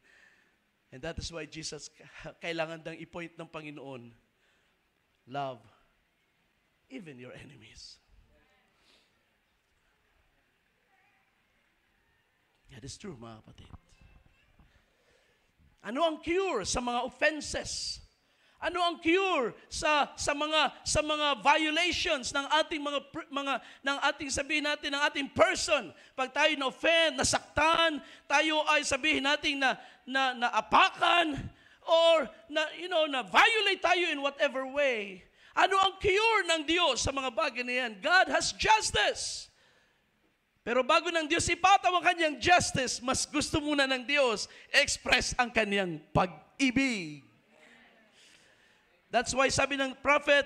And that is why Jesus, kailangan dang i-point ng Panginoon, love even your enemies. That is true, mga kapatid. Ano ang cure sa mga offenses? Ano ang cure sa mga violations ng ating ng ating sabihin natin ng ating person? Pag tayo na-offend, nasaktan, tayo ay sabihin natin na apakan or na violate tayo in whatever way. Ano ang cure ng Diyos sa mga bagay na yan? God has justice. Pero bago ng Diyos ipataw ang kanyang justice, mas gusto muna ng Diyos express ang kanyang pag-ibig. That's why sabi ng prophet,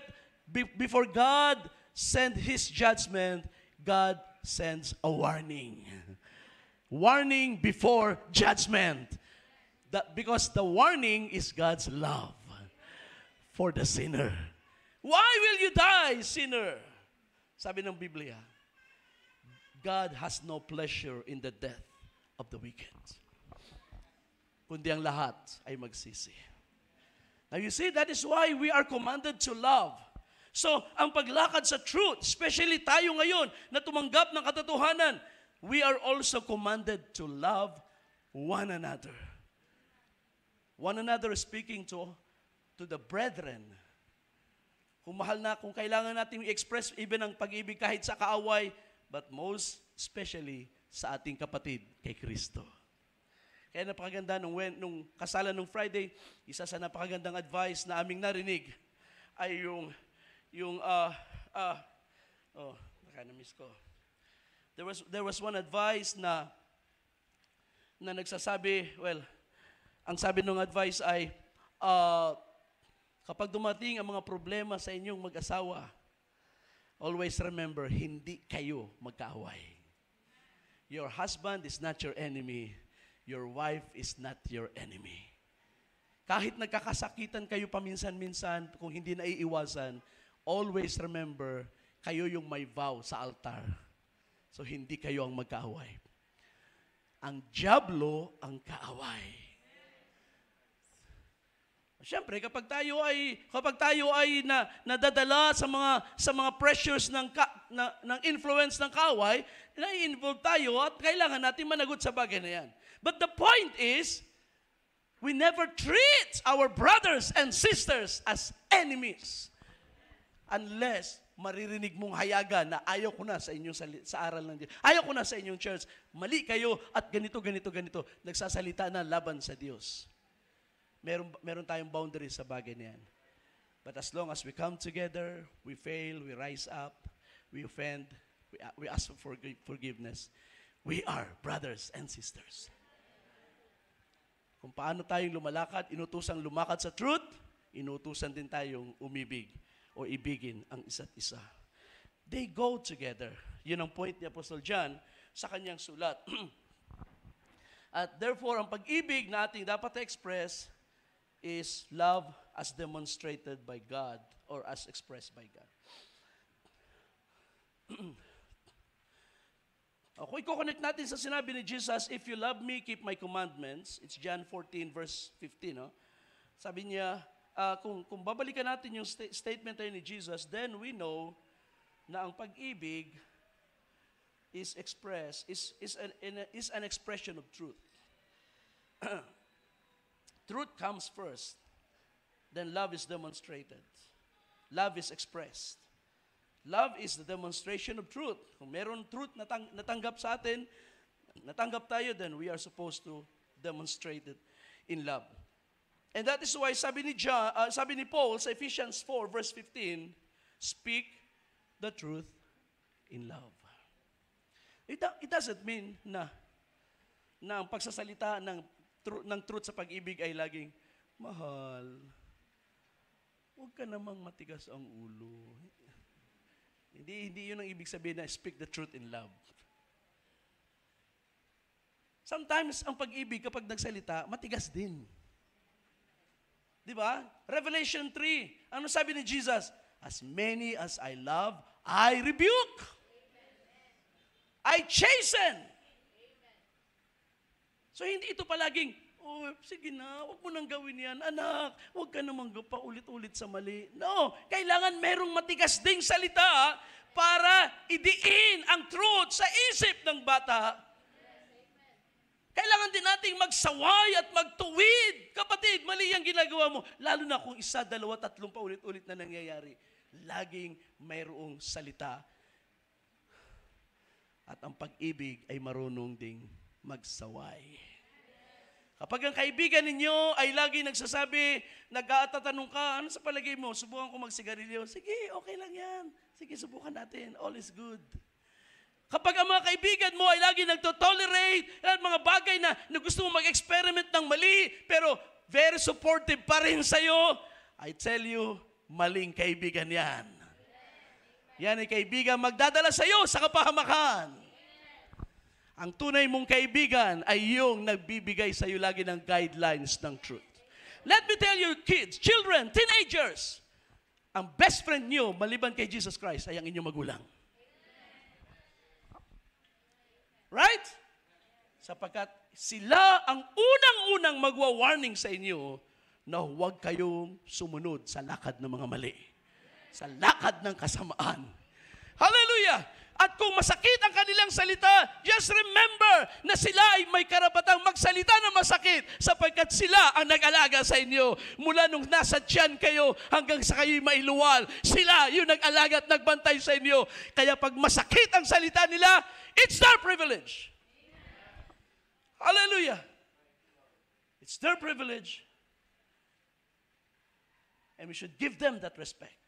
before God send His judgment, God sends a warning. Warning before judgment. Because the warning is God's love for the sinner. Why will you die, sinner? Sabi ng Biblia, God has no pleasure in the death of the wicked, kundi ang lahat ay magsisi. Now you see, that is why we are commanded to love. So, ang paglakad sa truth, especially tayo ngayon na tumanggap ng katotohanan, we are also commanded to love one another. One another speaking to the brethren. Kung mahal na, kung kailangan natin i-express even ang pag-ibig kahit sa kaaway, but most especially sa ating kapatid kay Kristo. Kaya napakaganda nung kasalan nung Friday, isa sa napakagandang advice na aming narinig ay nakana-miss ko. There was one advice na nagsasabi, well, ang sabi ng advice ay, kapag dumating ang mga problema sa inyong mag-asawa, always remember, hindi kayo magkaaway. Your husband is not your enemy. Your wife is not your enemy. Kahit nagkakasakitan kayo paminsan-minsan, kung hindi naiiwasan, always remember, kayo yung may vow sa altar. So, hindi kayo ang magkaaway. Ang dyablo ang kaaway. Siyempre, kapag tayo ay nadadala sa mga pressures ng influence ng kaaway, na-involve tayo at kailangan natin managot sa bagay na yan. But the point is, we never treat our brothers and sisters as enemies unless maririnig mong hayagan na ayaw ko na sa inyong sa aral ng Diyos. Ayaw ko na sa inyong church. Mali kayo at ganito. Nagsasalita na laban sa Diyos. Meron tayong boundaries sa bagay na yan. But as long as we come together, we fail, we rise up, we offend, we ask for forgiveness, we are brothers and sisters. Kung paano tayong lumalakad, inutusang lumakad sa truth, inutusan din tayong umibig o ibigin ang isa't isa. They go together. Yun ang point ni Apostle John sa kanyang sulat. At therefore, ang pag-ibig na ating dapat express is love as demonstrated by God or as expressed by God. Okay, i-connect natin sa sinabi ni Jesus, if you love me, keep my commandments. It's John 14 verse 15. No? Sabi niya, kung babalikan natin yung statement tayo ni Jesus, then we know na ang pag-ibig is an expression of truth. Truth comes first. Then love is demonstrated. Love is expressed. Love is the demonstration of truth. Kung meron truth natanggap sa atin, natanggap tayo, then we are supposed to demonstrate it in love. And that is why sabi ni Paul sa Ephesians 4 verse 15, speak the truth in love. It doesn't mean na ang pagsasalita ng truth sa pag-ibig ay laging, mahal, huwag ka namang matigas ang ulo. Hindi yun ang ibig sabihin na speak the truth in love. Sometimes, ang pag-ibig kapag nagsalita, matigas din. Di ba? Revelation 3, ano sabi ni Jesus? As many as I love, I rebuke. I chasten. So, hindi ito palaging, oh, sige na, huwag mo nang gawin yan. Anak, huwag ka namang paulit-ulit sa mali. No, kailangan merong matigas ding salita para idiin ang truth sa isip ng bata. Kailangan din nating magsaway at magtuwid. Kapatid, mali ang ginagawa mo. Lalo na kung 1, 2, 3 paulit-ulit na nangyayari. Laging mayroong salita. At ang pag-ibig ay marunong ding magsaway. Kapag ang kaibigan ninyo ay lagi nagsasabi, nag-aatatanong ka, ano sa palagay mo? Subukan ko magsigarilyo. Sige, okay lang yan. Sige, subukan natin. All is good. Kapag ang mga kaibigan mo ay lagi nagtotolerate at mga bagay na gusto mo mag-experiment ng mali, pero very supportive pa rin sa'yo, I tell you, maling kaibigan yan. Yan ay kaibigan magdadala sa'yo sa kapahamakan. Ang tunay mong kaibigan ay yung nagbibigay sa iyo lagi ng guidelines ng truth. Let me tell you, kids, children, teenagers, ang best friend nyo, maliban kay Jesus Christ, ay ang inyong magulang. Right? Sapagkat sila ang unang-unang magwa-warning sa inyo na huwag kayong sumunod sa lakad ng mga mali. Sa lakad ng kasamaan. Hallelujah! At kung masakit ang kanilang salita, just remember na sila ay may karapatang magsalita ng masakit sapagkat sila ang nag-alaga sa inyo. Mula nung nasa tiyan kayo hanggang sa kayo'y mailuwal, sila yung nag-alaga at nagbantay sa inyo. Kaya pag masakit ang salita nila, it's their privilege. Hallelujah! It's their privilege. And we should give them that respect.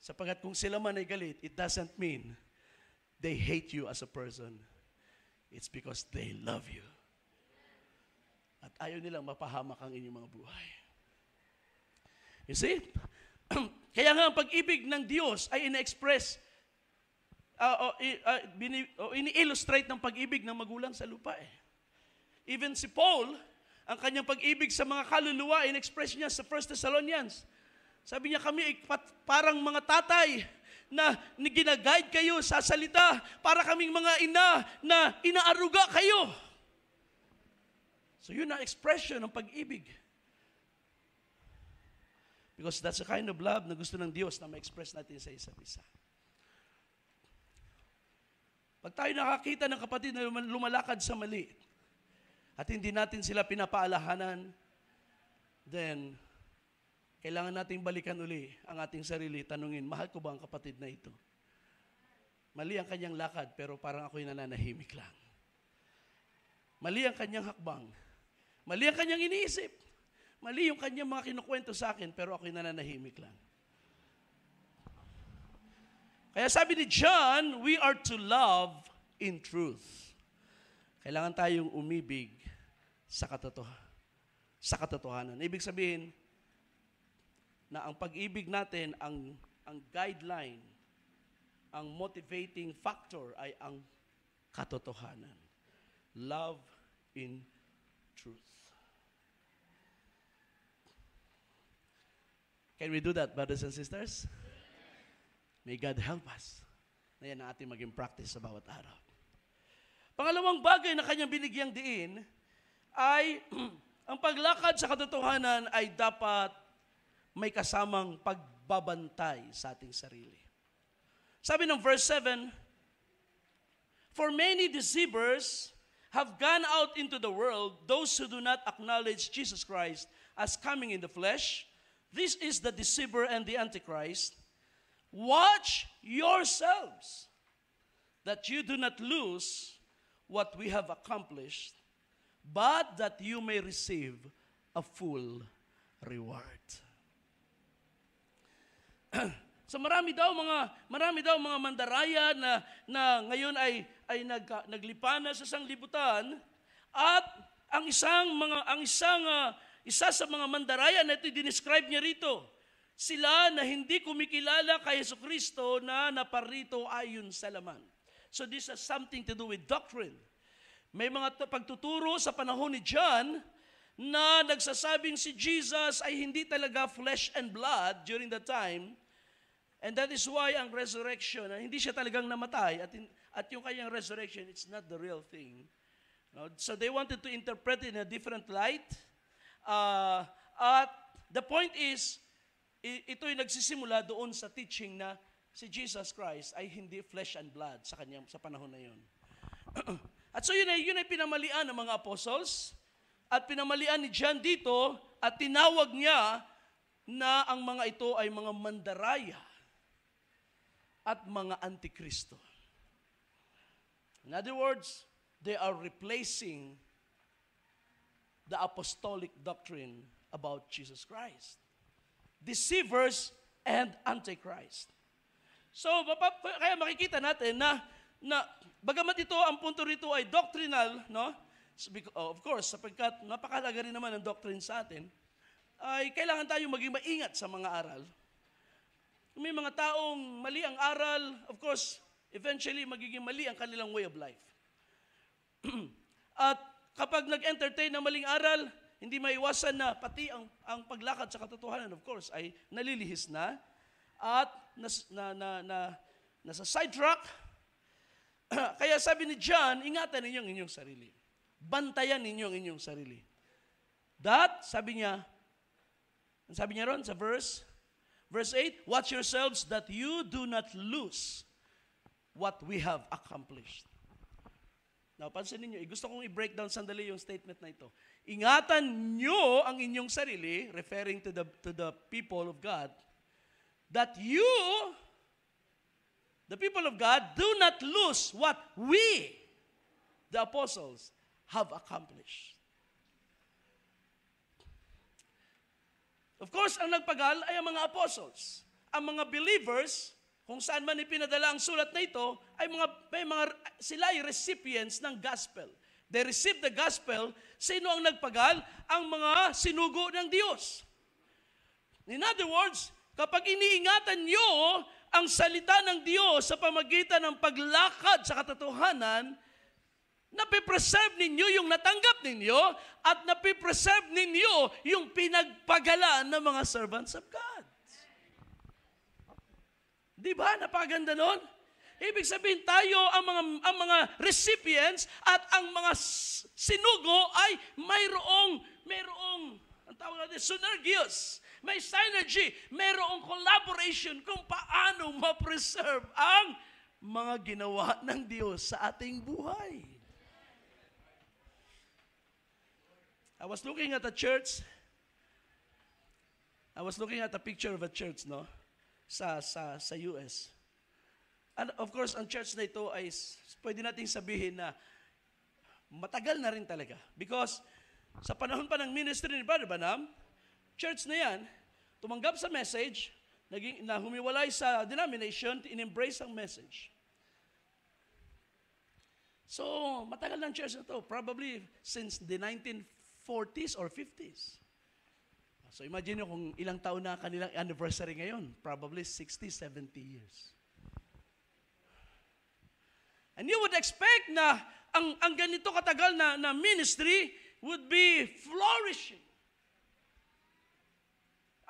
Sapagkat kung sila man ay galit, it doesn't mean they hate you as a person. It's because they love you. At ayaw nilang mapahamak ang inyong mga buhay. You see? Kaya nga ang pag-ibig ng Diyos ay ina-express, ini-illustrate ng pag-ibig ng magulang sa lupa eh. Even si Paul, ang kanyang pag-ibig sa mga kaluluwa, in-express niya sa 1 Thessalonians. Sabi niya, kami ay parang mga tatay na ginaguide kayo sa salita, para kaming mga ina na inaaruga kayo. So yun ang expression ng pag-ibig. Because that's the kind of love na gusto ng Diyos na ma-express natin sa isa't isa. Pag tayo nakakita ng kapatid na lumalakad sa mali, at hindi natin sila pinapaalahanan, then kailangan nating balikan uli ang ating sarili, tanungin, mahal ko ba ang kapatid na ito? Mali ang kanyang lakad, pero parang ako'y nananahimik lang. Mali ang kanyang hakbang. Mali ang kanyang iniisip. Mali yung kanyang mga kinukwento sa akin, pero ako'y nananahimik lang. Kaya sabi ni John, we are to love in truth. Kailangan tayong umibig sa katotohanan. Ibig sabihin, na ang pag-ibig natin, ang guideline, ang motivating factor ay ang katotohanan. Love in truth. Can we do that, brothers and sisters? May God help us. Na yan ang ating maging practice sa bawat araw. Pangalawang bagay na kanyang binigyang diin ay ang paglakad sa katotohanan ay dapat may kasamang pagbabantay sa ating sarili. Sabi ng verse 7, for many deceivers have gone out into the world, those who do not acknowledge Jesus Christ as coming in the flesh. This is the deceiver and the antichrist. Watch yourselves, that you do not lose what we have accomplished, but that you may receive a full reward. So marami daw mga mandaraya na ngayon ay naglipana sa sanglibutan, at isa sa mga mandaraya na ito dinescribe niya rito. Sila na hindi kumikilala kay Jesucristo na naparito ayon sa laman. So this has something to do with doctrine. May mga pagtuturo sa panahon ni John na nagsasabing si Jesus ay hindi talaga flesh and blood during that time. And that is why ang resurrection, hindi siya talagang namatay, at yung kanyang resurrection, it's not the real thing. No? So they wanted to interpret it in a different light. At the point is, ito'y nagsisimula doon sa teaching na si Jesus Christ ay hindi flesh and blood sa panahon na yun. At so yun ay pinamalian ng mga apostles, at pinamalian ni John dito, at tinawag niya na ang mga ito ay mga mandaraya at mga antikristo. In other words, they are replacing the apostolic doctrine about Jesus Christ. Deceivers and antichrist. So, kaya makikita natin na bagamat ito, ang punto rito ay doctrinal, no? Of course, sapagkat napakalaga rin naman ang doctrine sa atin, ay kailangan tayo maging maingat sa mga aral. Kung may mga taong mali ang aral, of course, Eventually, magiging mali ang kanilang way of life. At kapag nag-entertain ng maling aral, hindi maiwasan na pati ang paglakad sa katotohanan, of course, ay nalilihis na at nasa sidetrack. Kaya sabi ni John, ingatan ninyo ang inyong sarili. Bantayan ninyo ang inyong sarili. That, sabi niya ron sa verse 8, watch yourselves that you do not lose what we have accomplished. Now, pansin ninyo, gusto kong i-break down sandali yung statement na ito. Ingatan nyo ang inyong sarili, referring to the people of God, that you, the people of God, do not lose what we, the apostles, have accomplished. Of course, ang nagpagal ay ang mga apostles. Ang mga believers, kung saan man ipinadala ang sulat na ito, ay sila ay recipients ng gospel. They received the gospel. Sino ang nagpagal? Ang mga sinugo ng Diyos. In other words, kapag iniingatan nyo ang salita ng Diyos sa pamagitan ng paglakad sa katotohanan, napipreserve ninyo yung natanggap ninyo at napipreserve ninyo yung pinagpagalaan ng mga servants of God. Di ba? Napaganda nun? Ibig sabihin tayo, ang mga recipients at ang mga sinugo ay mayroong, ang tawag natin, synergies. May synergy, mayroong collaboration kung paano ma-preserve ang mga ginawa ng Diyos sa ating buhay. I was looking at a church. I was looking at a picture of a church, no? Sa US. And of course, ang church na ito ay pwede nating sabihin na matagal na rin talaga. Because sa panahon pa ng ministry ni Brother Branham, church na yan, tumanggap sa message, na humiwalay sa denomination, in-embrace ang message. So, matagal ng church na ito. Probably since the 1940s or 50s. So, imagine nyo kung ilang taon na kanilang anniversary ngayon. Probably 60, 70 years. And you would expect na ang ganito katagal na ministry would be flourishing.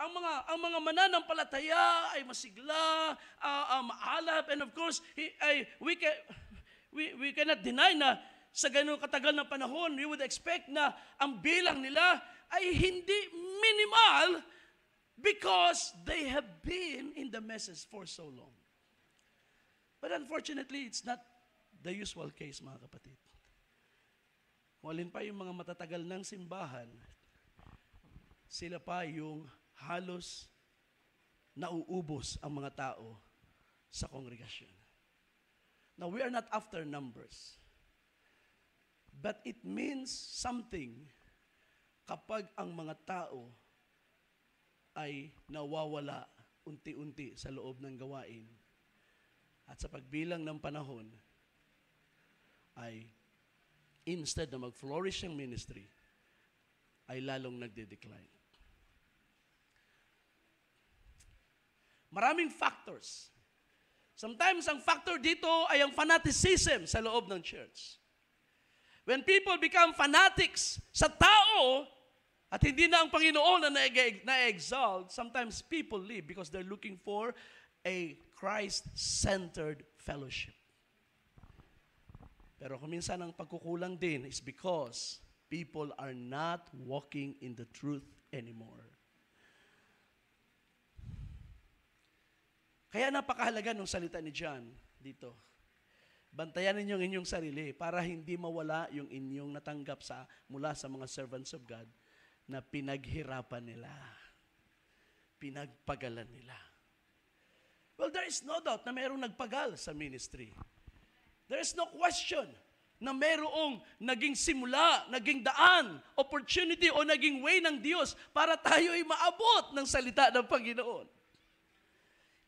Ang mga mananampalataya ay masigla, maalap, and of course, we cannot deny na sa ganun katagal na panahon, we would expect na ang bilang nila ay hindi minimal because they have been in the message for so long. But unfortunately, it's not the usual case, mga kapatid. Kung alin pa yung mga matatagal ng simbahan, sila pa yung halos nauubos ang mga tao sa kongregasyon. Now, we are not after numbers. But it means something kapag ang mga tao ay nawawala unti-unti sa loob ng gawain at sa pagbilang ng panahon ay instead na mag-flourish ang ministry ay lalong nagde-decline. Maraming factors. Sometimes ang factor dito ay ang fanaticism sa loob ng church. When people become fanatics sa tao at hindi na ang Panginoon na na-exalt, sometimes people leave because they're looking for a Christ-centered fellowship. Pero kung minsan ang pagkukulang din is because people are not walking in the truth anymore. Kaya napakahalaga ng salita ni John dito. Bantayan ninyo ang inyong sarili para hindi mawala yung inyong natanggap mula sa mga servants of God na pinaghirapan nila. Pinagpagalan nila. Well, there is no doubt na mayroong nagpagal sa ministry. There is no question na mayroong naging simula, naging daan, opportunity o naging way ng Diyos para tayo ay maabot ng salita ng Panginoon.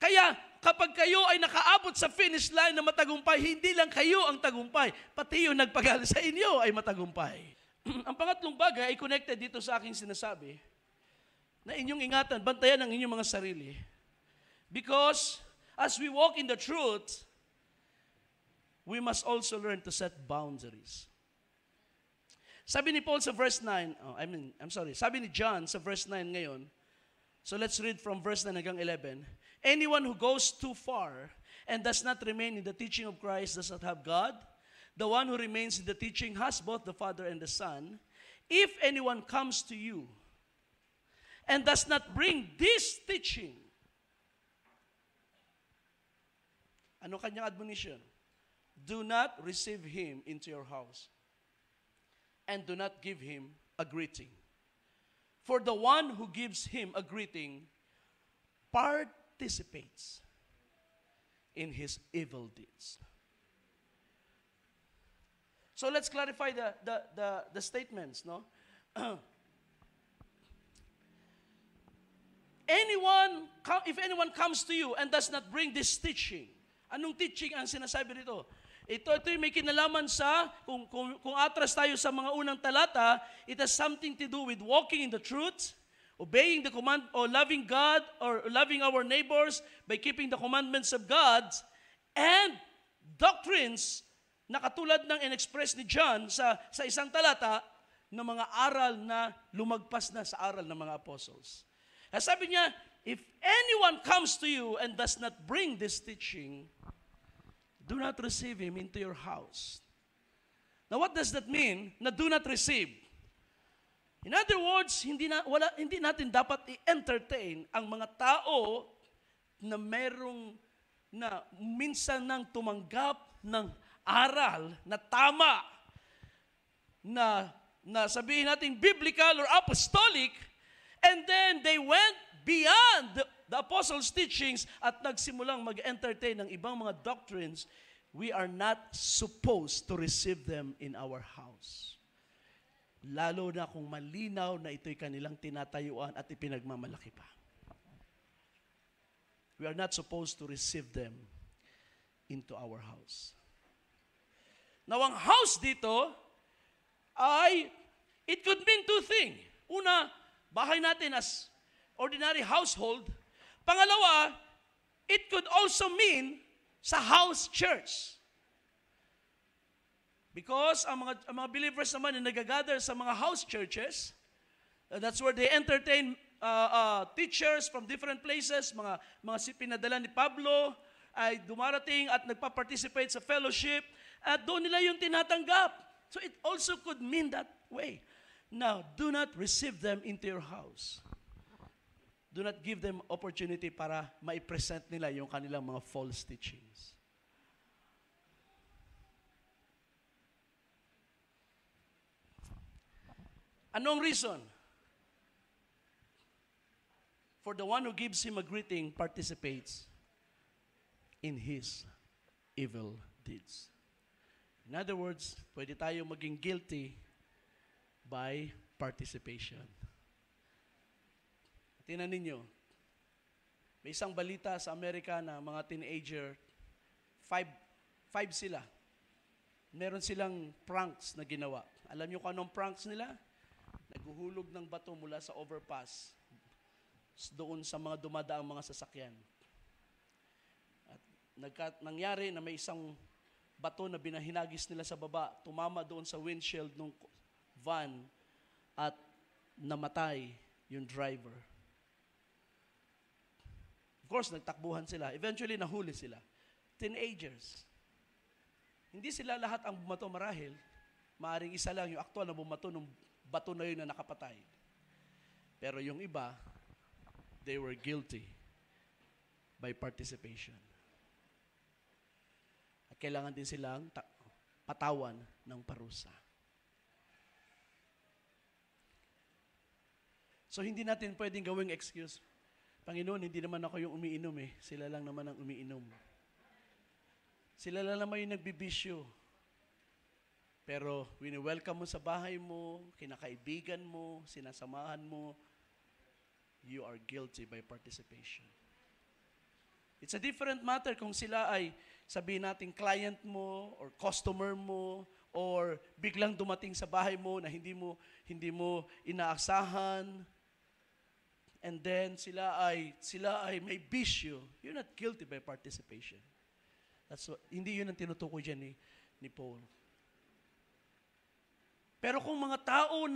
Kaya kapag kayo ay nakaabot sa finish line na matagumpay, hindi lang kayo ang tagumpay, pati yung nagpagal sa inyo ay matagumpay. Ang pangatlong bagay ay connected dito sa aking sinasabi na inyong ingatan, bantayan ang inyong mga sarili. Because as we walk in the truth, we must also learn to set boundaries. Sabi ni Paul sa verse 9, sabi ni John sa verse 9 ngayon, so let's read from verse 9 hanggang 11. Anyone who goes too far and does not remain in the teaching of Christ does not have God. The one who remains in the teaching has both the Father and the Son. If anyone comes to you and does not bring this teaching, ano kanyang admonition? Do not receive him into your house, and do not give him a greeting. For the one who gives him a greeting participates in his evil deeds. So let's clarify the statements, no? If anyone comes to you and does not bring this teaching, anong teaching ang sinasabi dito? Ito yung may kinalaman sa, kung atras tayo sa mga unang talata, it has something to do with walking in the truth, obeying the command, or loving God, or loving our neighbors by keeping the commandments of God, and doctrines na katulad ng in-express ni John sa isang talata ng mga aral na lumagpas na sa aral ng mga apostles. Sabi niya, if anyone comes to you and does not bring this teaching, do not receive him into your house. Now what does that mean, na do not receive? In other words, hindi natin dapat i-entertain ang mga tao na minsan nang tumanggap ng aral na tama, na sabihin natin biblical or apostolic, and then they went beyond the apostles' teachings at nagsimulang mag-entertain ng ibang mga doctrines. We are not supposed to receive them in our house. Lalo na kung malinaw na ito'y kanilang tinatayuan at ipinagmamalaki pa. We are not supposed to receive them into our house. Now, ang house dito it could mean two things. Una, bahay natin as ordinary household. Pangalawa, it could also mean sa house church. Because ang mga believers naman na nagagather sa mga house churches, that's where they entertain teachers from different places, mga pinadala ni Pablo ay dumarating at nagpa-participate sa fellowship at doon nila yung tinatanggap. So it also could mean that way. Now, do not receive them into your house. Do not give them opportunity para maipresent nila yung kanilang mga false teachings. Anong reason? For the one who gives him a greeting participates in his evil deeds. In other words, pwede tayo maging guilty by participation. Tingnan ninyo, may isang balita sa Amerika na mga teenager, five sila. Meron silang pranks na ginawa. Alam niyo kung anong pranks nila? Naghuhulog ng bato mula sa overpass doon sa mga dumadaang mga sasakyan. At nangyari na may isang bato na binahinagis nila sa baba, tumama doon sa windshield ng van at namatay yung driver. Of course, nagtakbuhan sila. Eventually, nahuli sila. Teenagers. Hindi sila lahat ang bumato marahil. Maaring isa lang yung aktual na bumato ng bato na yun na nakapatay. Pero yung iba, they were guilty by participation. At kailangan din silang patawan ng parusa. So hindi natin pwedeng gawing excuse. Panginoon, hindi naman ako yung umiinom eh. Sila lang naman ang umiinom. Sila lang naman yung nagbibisyo. Pero wini-welcome mo sa bahay mo, kinakaibigan mo, sinasamahan mo, you are guilty by participation. It's a different matter kung sila ay sabihin natin client mo or customer mo or biglang dumating sa bahay mo na hindi mo inaasahan. And then sila ay may bisyo. You're not guilty by participation. Hindi yun ang tinutukoy dyan ni Paul. Pero kung mga tao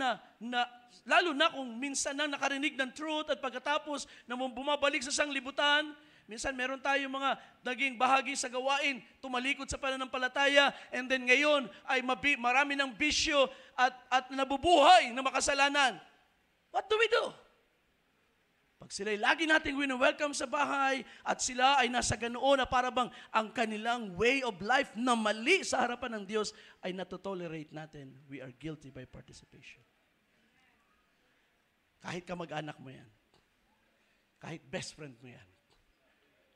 lalo na kung minsan nang nakarinig ng truth at pagkatapos na bumabalik sa sanglibutan, minsan meron tayong mga naging bahagi sa gawain, tumalikod sa pananampalataya, and then ngayon ay marami ng bisyo at nabubuhay na makasalanan. What do we do? Pag sila'y lagi nating wini-welcome sa bahay at sila ay nasa ganoon na para bang ang kanilang way of life na mali sa harapan ng Diyos ay natotolerate natin, we are guilty by participation. Kahit kamag-anak mo yan, kahit best friend mo yan,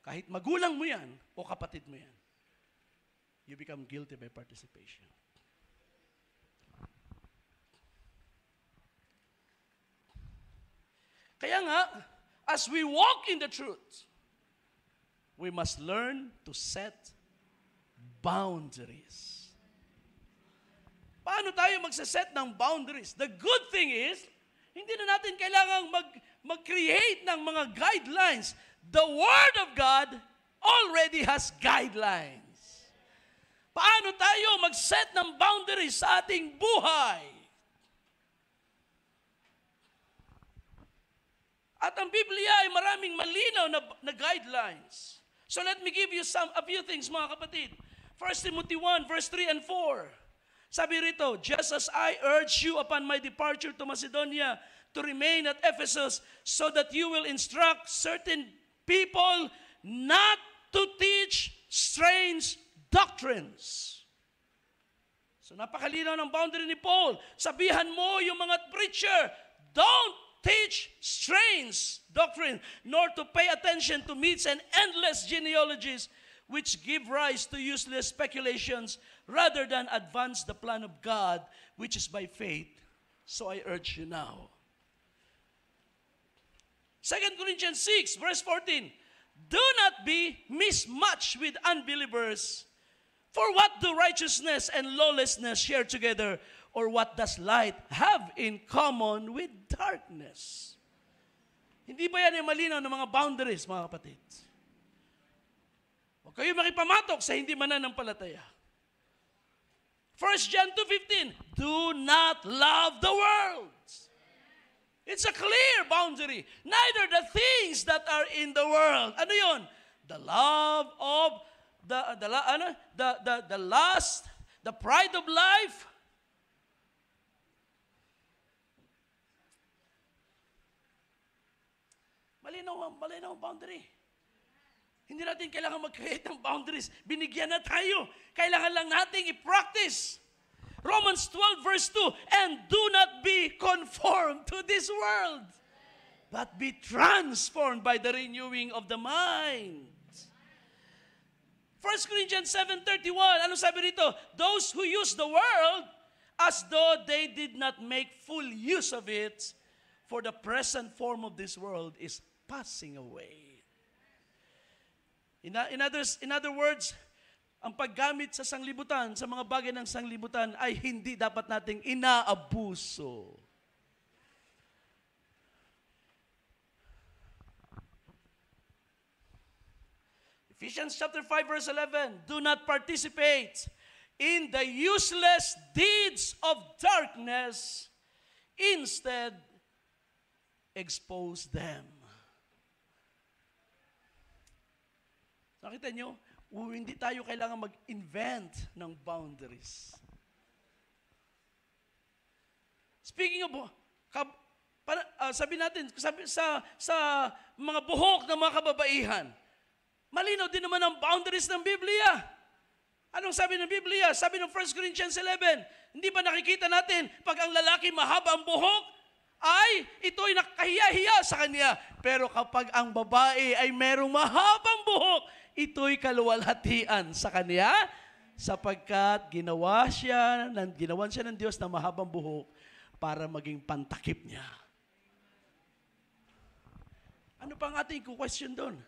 kahit magulang mo yan o kapatid mo yan, you become guilty by participation. Kaya nga, as we walk in the truth, we must learn to set boundaries. Paano tayo magsaset ng boundaries? The good thing is, hindi na natin kailangang mag-create ng mga guidelines. The Word of God already has guidelines. Paano tayo mag-set ng boundaries sa ating buhay? At ang Biblia ay maraming malinaw na guidelines. So let me give you a few things, mga kapatid. 1 Timothy 1, verse 3 and 4. Sabi rito, just as I urge you upon my departure to Macedonia to remain at Ephesus so that you will instruct certain people not to teach strange doctrines. So napakalinaw ng boundary ni Paul. Sabihan mo yung mga preacher, don't teach strange doctrine, nor to pay attention to myths and endless genealogies which give rise to useless speculations, rather than advance the plan of God, which is by faith. So I urge you now. 2 Corinthians 6, verse 14, do not be mismatched with unbelievers, for what do righteousness and lawlessness share together? Or what does light have in common with darkness? Hindi ba yan yung malinaw ng mga boundaries, mga kapatid? Huwag kayo makipamatok sa hindi mananampalataya. 1 John 2:15, do not love the world. It's a clear boundary. Neither the things that are in the world. Ano yun? The love of the lust, the pride of life, malinaw ang boundary. Hindi natin kailangan mag-create ng boundaries. Binigyan na tayo. Kailangan lang nating i-practice. Romans 12 verse 2, and do not be conformed to this world, but be transformed by the renewing of the mind. 1 Corinthians 7:31, ano sabi rito? Those who use the world as though they did not make full use of it, for the present form of this world is passing away. In other words, ang paggamit sa sanglibutan, sa mga bagay ng sanglibutan, ay hindi dapat nating inaabuso. Ephesians chapter 5 verse 11, do not participate in the useless deeds of darkness, instead expose them. Nakita nyo, hindi tayo kailangan mag-invent ng boundaries. Speaking of, sabi natin, sa mga buhok ng mga kababaihan, malinaw din naman ang boundaries ng Biblia. Anong sabi ng Biblia? Sabi ng 1 Corinthians 11, hindi ba nakikita natin pag ang lalaki mahaba ang buhok, ay ito'y nakahiya-hiya sa kanya. Pero kapag ang babae ay merong mahabang buhok, ito'y kaluwalhatian sa kanya, sapagkat ginawan siya ng Diyos na mahabang buhok para maging pantakip niya. Ano pang ating question doon?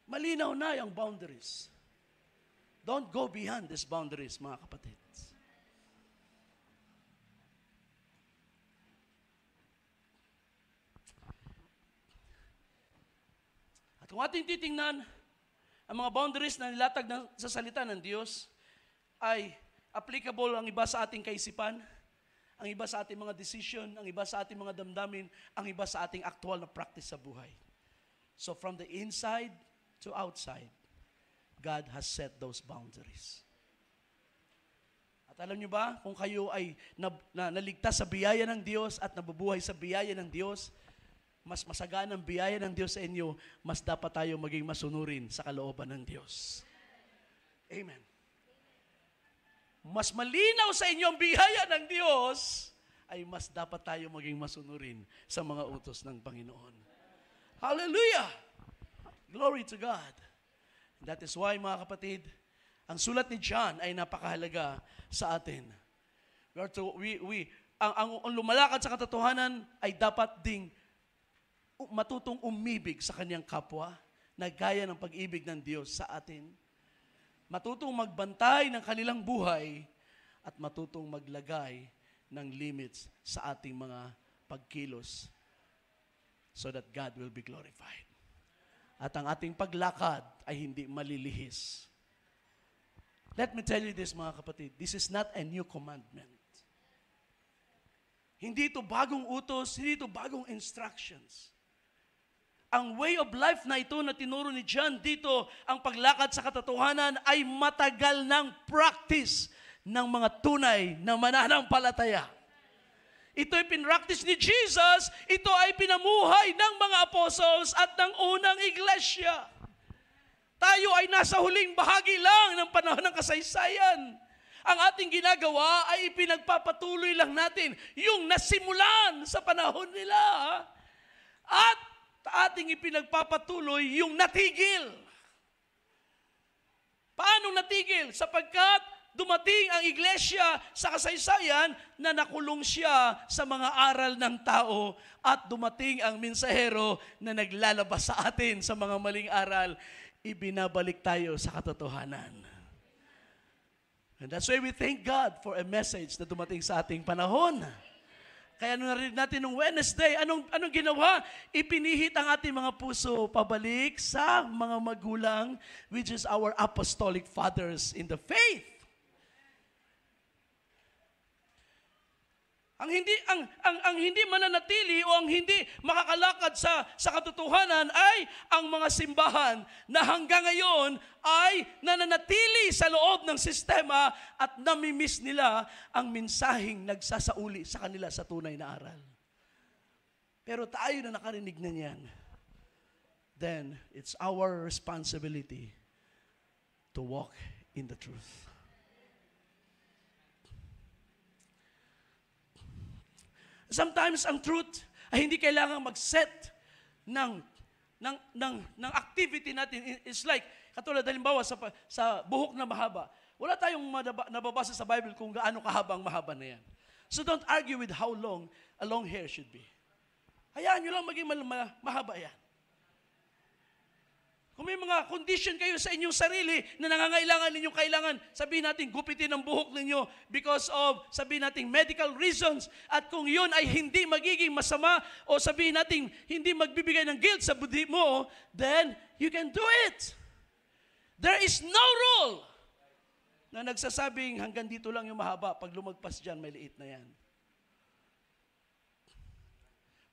Malinaw na yung boundaries. Don't go beyond these boundaries, mga kapatid. At kung ating titingnan, Ang mga boundaries na nilatag sa salita ng Diyos ay applicable ang iba sa ating kaisipan, ang iba sa ating mga decision, ang iba sa ating mga damdamin, ang iba sa ating actual na practice sa buhay. So from the inside to outside, God has set those boundaries. At alam niyo ba, kung kayo ay naligtas sa biyaya ng Diyos at nabubuhay sa biyaya ng Diyos, mas masagaan ang biyaya ng Diyos sa inyo, mas dapat tayo maging masunurin sa kalooban ng Diyos. Amen. Mas malinaw sa inyo ang biyaya ng Diyos, ay mas dapat tayo maging masunurin sa mga utos ng Panginoon. Hallelujah! Glory to God. That is why, mga kapatid, ang sulat ni John ay napakahalaga sa atin. Ang lumalakad sa katotohanan ay dapat ding matutong umibig sa kanyang kapwa na gaya ng pag-ibig ng Diyos sa atin. Matutong magbantay ng kanilang buhay at matutong maglagay ng limits sa ating mga pagkilos so that God will be glorified. At ang ating paglakad ay hindi malilihis. Let me tell you this, mga kapatid, this is not a new commandment. Hindi ito bagong utos, hindi ito bagong instructions. Ang way of life na ito na tinuro ni John dito, ang paglakad sa katotohanan ay matagal ng practice ng mga tunay na mananampalataya. Ito ay pinractice ni Jesus, ito ay pinamuhay ng mga apostles at ng unang iglesia. Tayo ay nasa huling bahagi lang ng panahon ng kasaysayan. Ang ating ginagawa ay ipinagpapatuloy lang natin yung nasimulan sa panahon nila. At ating ipinagpapatuloy yung natigil. Paano natigil? Sapagkat dumating ang iglesia sa kasaysayan na nakulong siya sa mga aral ng tao at dumating ang mensahero na naglalabas sa atin sa mga maling aral. Ibinabalik tayo sa katotohanan. And that's why we thank God for a message na dumating sa ating panahon. Kaya nung narinig natin nung Wednesday, anong ginawa? Ipinihit ang ating mga puso pabalik sa mga magulang, which is our apostolic fathers in the faith. Ang hindi mananatili o ang hindi makakalakad sa katotohanan ay ang mga simbahan na hanggang ngayon ay nananatili sa loob ng sistema at namimiss nila ang mensaheng nagsasauli sa kanila sa tunay na aral. Pero tayo na nakarinig na niyan, then it's our responsibility to walk in the truth. Sometimes ang truth ay hindi kailangan mag-set ng activity natin. It's like, katulad halimbawa sa buhok na mahaba. Wala tayong nababasa sa Bible kung gaano kahaba ang mahaba na yan. So don't argue with how long a long hair should be. Hayaan nyo lang maging mahaba yan. Kung may mga condition kayo sa inyong sarili na kailangan, sabihin natin, gupitin ang buhok ninyo because of, sabihin natin, medical reasons. At kung yun ay hindi magiging masama o sabihin natin, hindi magbibigay ng guilt sa budhi mo, then you can do it. There is no rule na nagsasabing hanggang dito lang yung mahaba. Pag lumagpas dyan, may liit na yan.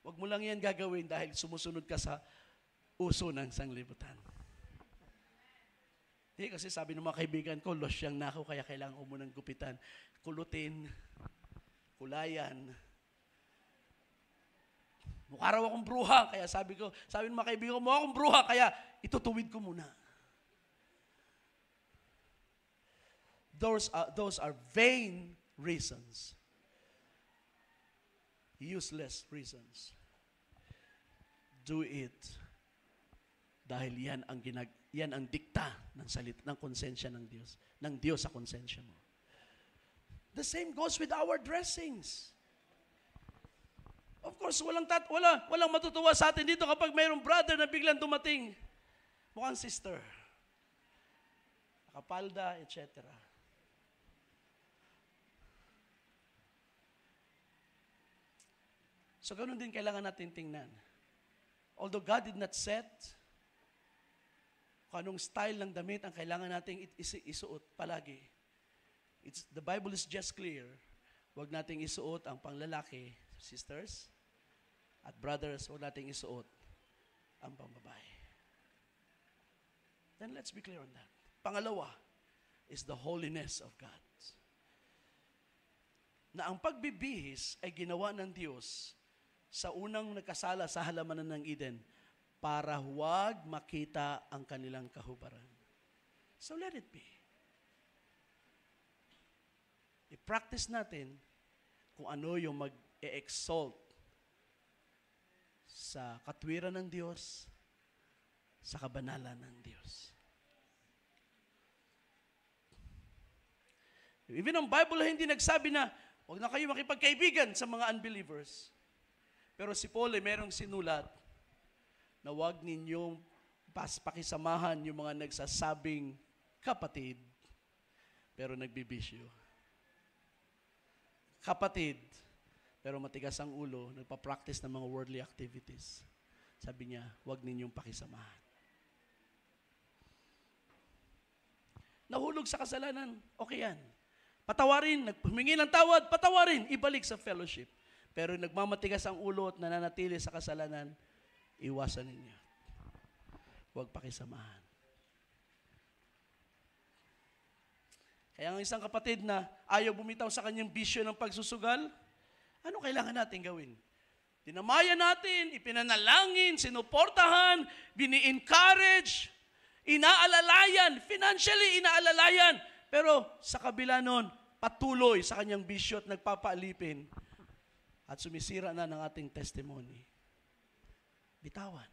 Huwag mo lang yan gagawin dahil sumusunod ka sa uso ng sanglibutan. Kasi sabi ng mga kaibigan ko, losyang na ako, kaya kailangan ko munang gupitan. Kulutin, kulayan. Mukha raw akong bruha, kaya sabi ng mga kaibigan ko, mukha akong bruha, kaya itutuwid ko muna. Those are vain reasons. Useless reasons. Do it. Dahil yan ang dikta ng konsensya ng Diyos. Ng Diyos sa konsensya mo. The same goes with our dressings. Of course, walang matutuwa sa atin dito kapag mayroong brother na biglang dumating. Mukhang sister. Nakapalda, etc. So, ganun din kailangan natin tingnan. Although God did not set kung anong style ng damit ang kailangan nating isuot palagi. The Bible is just clear. Huwag nating isuot ang panglalaki, sisters, at brothers, huwag nating isuot ang pangbabae. Then let's be clear on that. Pangalawa is the holiness of God. Na ang pagbibihis ay ginawa ng Diyos sa unang nagkasala sa halamanan ng Eden para huwag makita ang kanilang kahubaran. So let it be. I-practice natin kung ano yung mag-e-exalt sa katwiran ng Diyos, sa kabanalan ng Diyos. Even ang Bible hindi nagsabi na huwag na kayo makipagkaibigan sa mga unbelievers. Pero si Paul ay merong sinulat na huwag ninyong pakisamahan yung mga nagsasabing kapatid, pero nagbibisyo. Kapatid, pero matigas ang ulo, nagpa-practice ng mga worldly activities. Sabi niya, huwag ninyong pakisamahan. Nahulog sa kasalanan, okay yan. Patawarin, humingi ng tawad, patawarin, ibalik sa fellowship. Pero nagmamatigas ang ulo at nananatili sa kasalanan, iwasan ninyo. Huwag pakisamahan. Kaya ang isang kapatid na ayaw bumitaw sa kanyang bisyo ng pagsusugal, ano kailangan natin gawin? Dinamayan natin, ipinanalangin, sinuportahan, bini-encourage, inaalalayan, financially inaalalayan. Pero sa kabila nun, patuloy sa kanyang bisyo at nagpapaalipin at sumisira na ng ating testimony. Bitawan.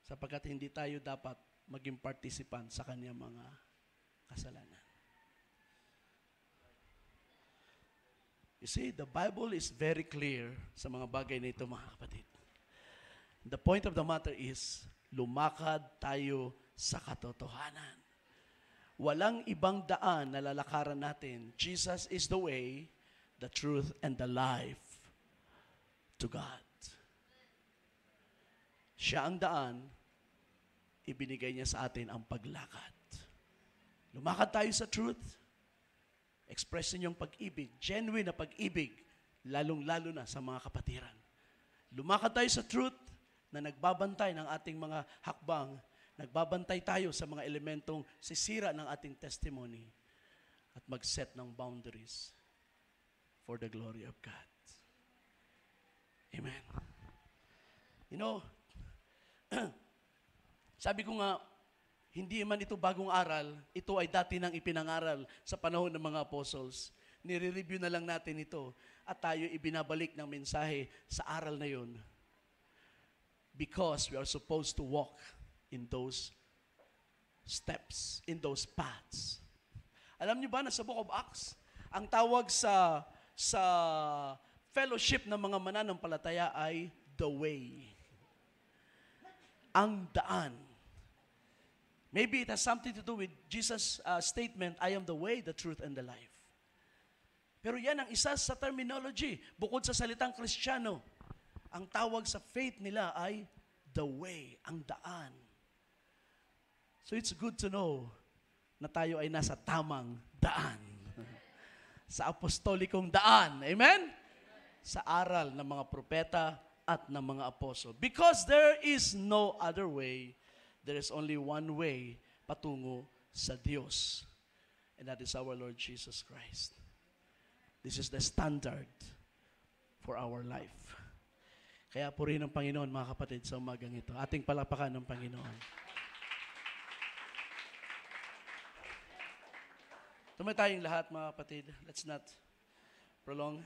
Sapagkat hindi tayo dapat maging participant sa kanyang mga kasalanan. You see, the Bible is very clear sa mga bagay na ito, mga kapatid. The point of the matter is, lumakad tayo sa katotohanan. Walang ibang daan na lalakaran natin. Jesus is the way, the truth, and the life to God. Siya ang daan, ibinigay niya sa atin ang paglakad. Lumakad tayo sa truth, express ninyong pag-ibig, genuine na pag-ibig, lalong-lalo na sa mga kapatiran. Lumakad tayo sa truth na nagbabantay ng ating mga hakbang, nagbabantay tayo sa mga elementong sisira ng ating testimony at mag-set ng boundaries for the glory of God. Amen. You know, sabi ko nga, hindi man ito bagong aral, ito ay dati nang ipinangaral sa panahon ng mga apostles. Nire-review na lang natin ito at tayo ibinabalik ng mensahe sa aral na yun. Because we are supposed to walk in those steps, in those paths. Alam niyo ba na sa Book of Acts, ang tawag sa fellowship ng mga mananampalataya ay the way. Ang daan. Maybe it has something to do with Jesus' statement, I am the way, the truth, and the life. Pero yan ang isa sa terminology. Bukod sa salitang Kristiyano, ang tawag sa faith nila ay the way, ang daan. So it's good to know na tayo ay nasa tamang daan. Sa apostolikong daan. Amen? Sa aral ng mga propeta at ng mga apostol. Because there is no other way, there is only one way patungo sa Diyos. And that is our Lord Jesus Christ. This is the standard for our life. Kaya purihin ng Panginoon, mga kapatid, sa umagang ito. Ating palapakan ng Panginoon. Tumay tayong lahat, mga kapatid. Let's not prolong.